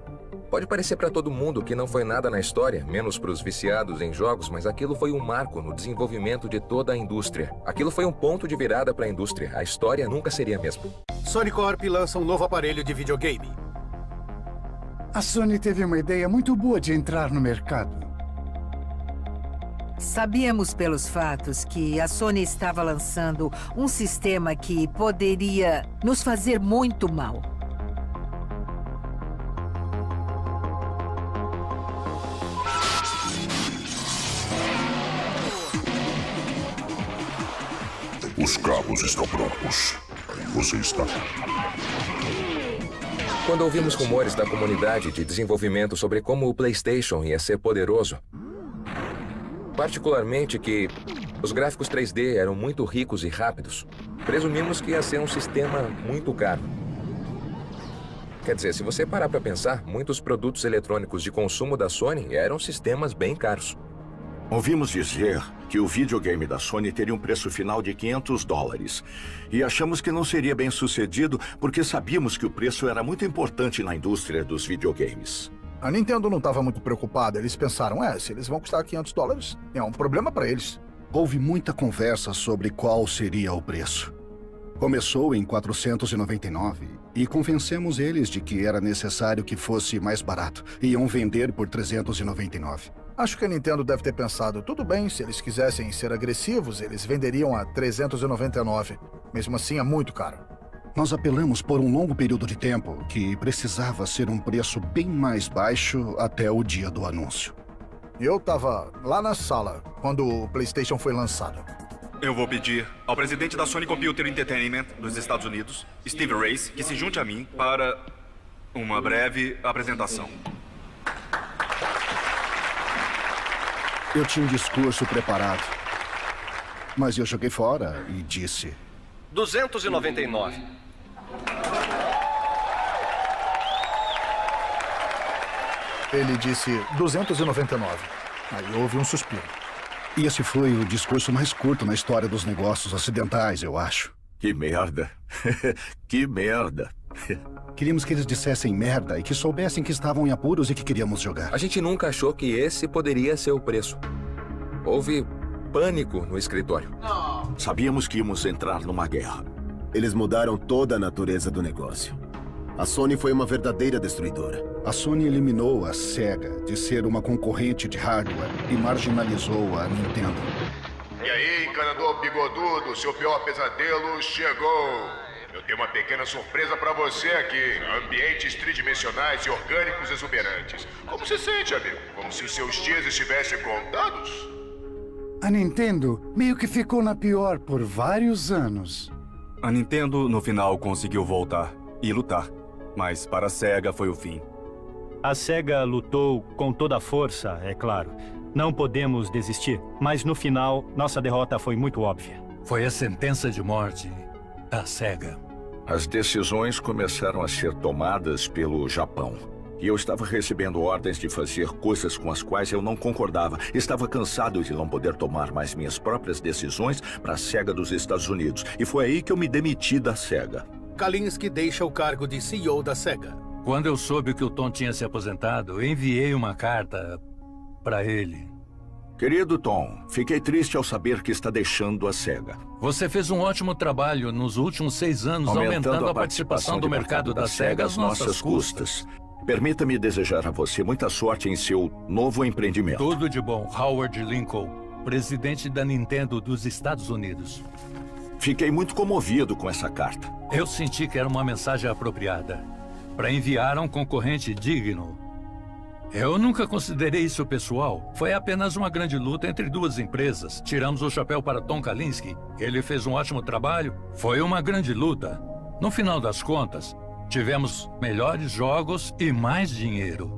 Pode parecer para todo mundo que não foi nada na história, menos para os viciados em jogos, mas aquilo foi um marco no desenvolvimento de toda a indústria. Aquilo foi um ponto de virada para a indústria. A história nunca seria a mesma. Sony Corp lança um novo aparelho de videogame. A Sony teve uma ideia muito boa de entrar no mercado. Sabíamos pelos fatos que a Sony estava lançando um sistema que poderia nos fazer muito mal. Os cabos estão prontos. Aí você está. Quando ouvimos rumores da comunidade de desenvolvimento sobre como o PlayStation ia ser poderoso, particularmente que os gráficos 3D eram muito ricos e rápidos, presumimos que ia ser um sistema muito caro. Quer dizer, se você parar para pensar, muitos produtos eletrônicos de consumo da Sony eram sistemas bem caros. Ouvimos dizer que o videogame da Sony teria um preço final de $500. E achamos que não seria bem sucedido porque sabíamos que o preço era muito importante na indústria dos videogames. A Nintendo não estava muito preocupada. Eles pensaram, se eles vão custar $500, é um problema para eles. Houve muita conversa sobre qual seria o preço. Começou em $499 e convencemos eles de que era necessário que fosse mais barato. Iam vender por $399. Acho que a Nintendo deve ter pensado, tudo bem, se eles quisessem ser agressivos, eles venderiam a $399. Mesmo assim, é muito caro. Nós apelamos por um longo período de tempo que precisava ser um preço bem mais baixo até o dia do anúncio. Eu estava lá na sala quando o PlayStation foi lançado. Eu vou pedir ao presidente da Sony Computer Entertainment dos Estados Unidos, Steve Race, que se junte a mim para uma breve apresentação. Eu tinha um discurso preparado, mas eu joguei fora e disse... 299. Ele disse 299. Aí houve um suspiro. E esse foi o discurso mais curto na história dos negócios ocidentais, eu acho. Que merda. Que merda. Queríamos que eles dissessem merda e que soubessem que estavam em apuros e que queríamos jogar. A gente nunca achou que esse poderia ser o preço. Houve pânico no escritório. Sabíamos que íamos entrar numa guerra. Eles mudaram toda a natureza do negócio. A Sony foi uma verdadeira destruidora. A Sony eliminou a Sega de ser uma concorrente de hardware e marginalizou a Nintendo. E aí, encanador bigodudo, seu pior pesadelo chegou. Eu tenho uma pequena surpresa pra você aqui. Ambientes tridimensionais e orgânicos exuberantes. Como se sente, amigo? Como se os seus dias estivessem contados? A Nintendo meio que ficou na pior por vários anos. A Nintendo, no final, conseguiu voltar e lutar. Mas para a SEGA foi o fim. A SEGA lutou com toda a força, é claro. Não podemos desistir, mas no final, nossa derrota foi muito óbvia. Foi a sentença de morte da SEGA. As decisões começaram a ser tomadas pelo Japão. E eu estava recebendo ordens de fazer coisas com as quais eu não concordava. Estava cansado de não poder tomar mais minhas próprias decisões para a SEGA dos Estados Unidos. E foi aí que eu me demiti da SEGA. Kalinske deixa o cargo de CEO da SEGA. Quando eu soube que o Tom tinha se aposentado, eu enviei uma carta para ele. Querido Tom, fiquei triste ao saber que está deixando a SEGA. Você fez um ótimo trabalho nos últimos 6 anos, aumentando a participação do mercado da SEGA às nossas custas. Permita-me desejar a você muita sorte em seu novo empreendimento. Tudo de bom, Howard Lincoln, presidente da Nintendo dos Estados Unidos. Fiquei muito comovido com essa carta. Eu senti que era uma mensagem apropriada para enviar a um concorrente digno. Eu nunca considerei isso pessoal. Foi apenas uma grande luta entre duas empresas. Tiramos o chapéu para Tom Kalinske. Ele fez um ótimo trabalho. Foi uma grande luta. No final das contas, tivemos melhores jogos e mais dinheiro.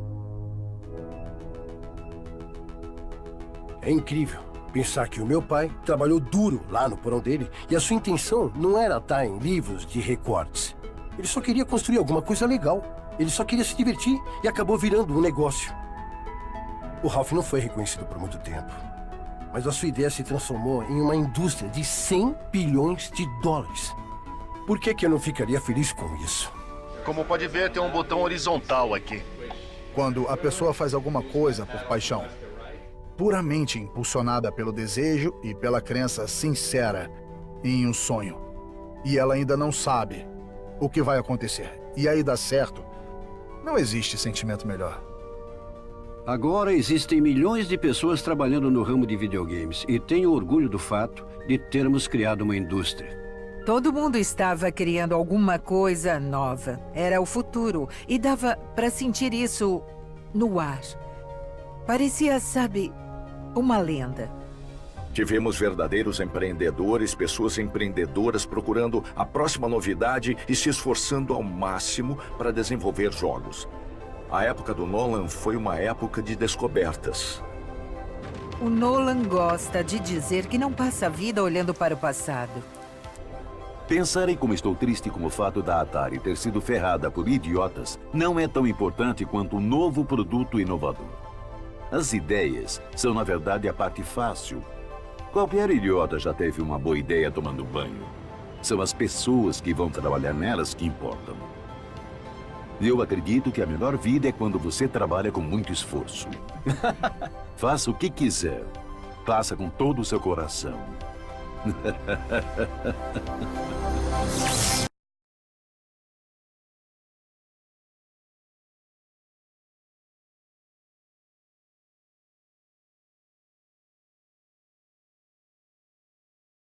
É incrível pensar que o meu pai trabalhou duro lá no porão dele e a sua intenção não era estar em livros de recortes. Ele só queria construir alguma coisa legal. Ele só queria se divertir e acabou virando um negócio. O Ralph não foi reconhecido por muito tempo, mas a sua ideia se transformou em uma indústria de $100 bilhões. Por que eu não ficaria feliz com isso? Como pode ver, tem um botão horizontal aqui. Quando a pessoa faz alguma coisa por paixão, puramente impulsionada pelo desejo e pela crença sincera em um sonho, e ela ainda não sabe o que vai acontecer, e aí dá certo, não existe sentimento melhor. Agora existem milhões de pessoas trabalhando no ramo de videogames e tenho orgulho do fato de termos criado uma indústria. Todo mundo estava criando alguma coisa nova. Era o futuro e dava para sentir isso no ar. Parecia, sabe, uma lenda. Tivemos verdadeiros empreendedores, pessoas empreendedoras procurando a próxima novidade e se esforçando ao máximo para desenvolver jogos. A época do Nolan foi uma época de descobertas. O Nolan gosta de dizer que não passa a vida olhando para o passado. Pensar em como estou triste com o fato da Atari ter sido ferrada por idiotas não é tão importante quanto um novo produto inovador. As ideias são, na verdade, a parte fácil. Qualquer idiota já teve uma boa ideia tomando banho. São as pessoas que vão trabalhar nelas que importam. Eu acredito que a melhor vida é quando você trabalha com muito esforço. Faça o que quiser. Faça com todo o seu coração.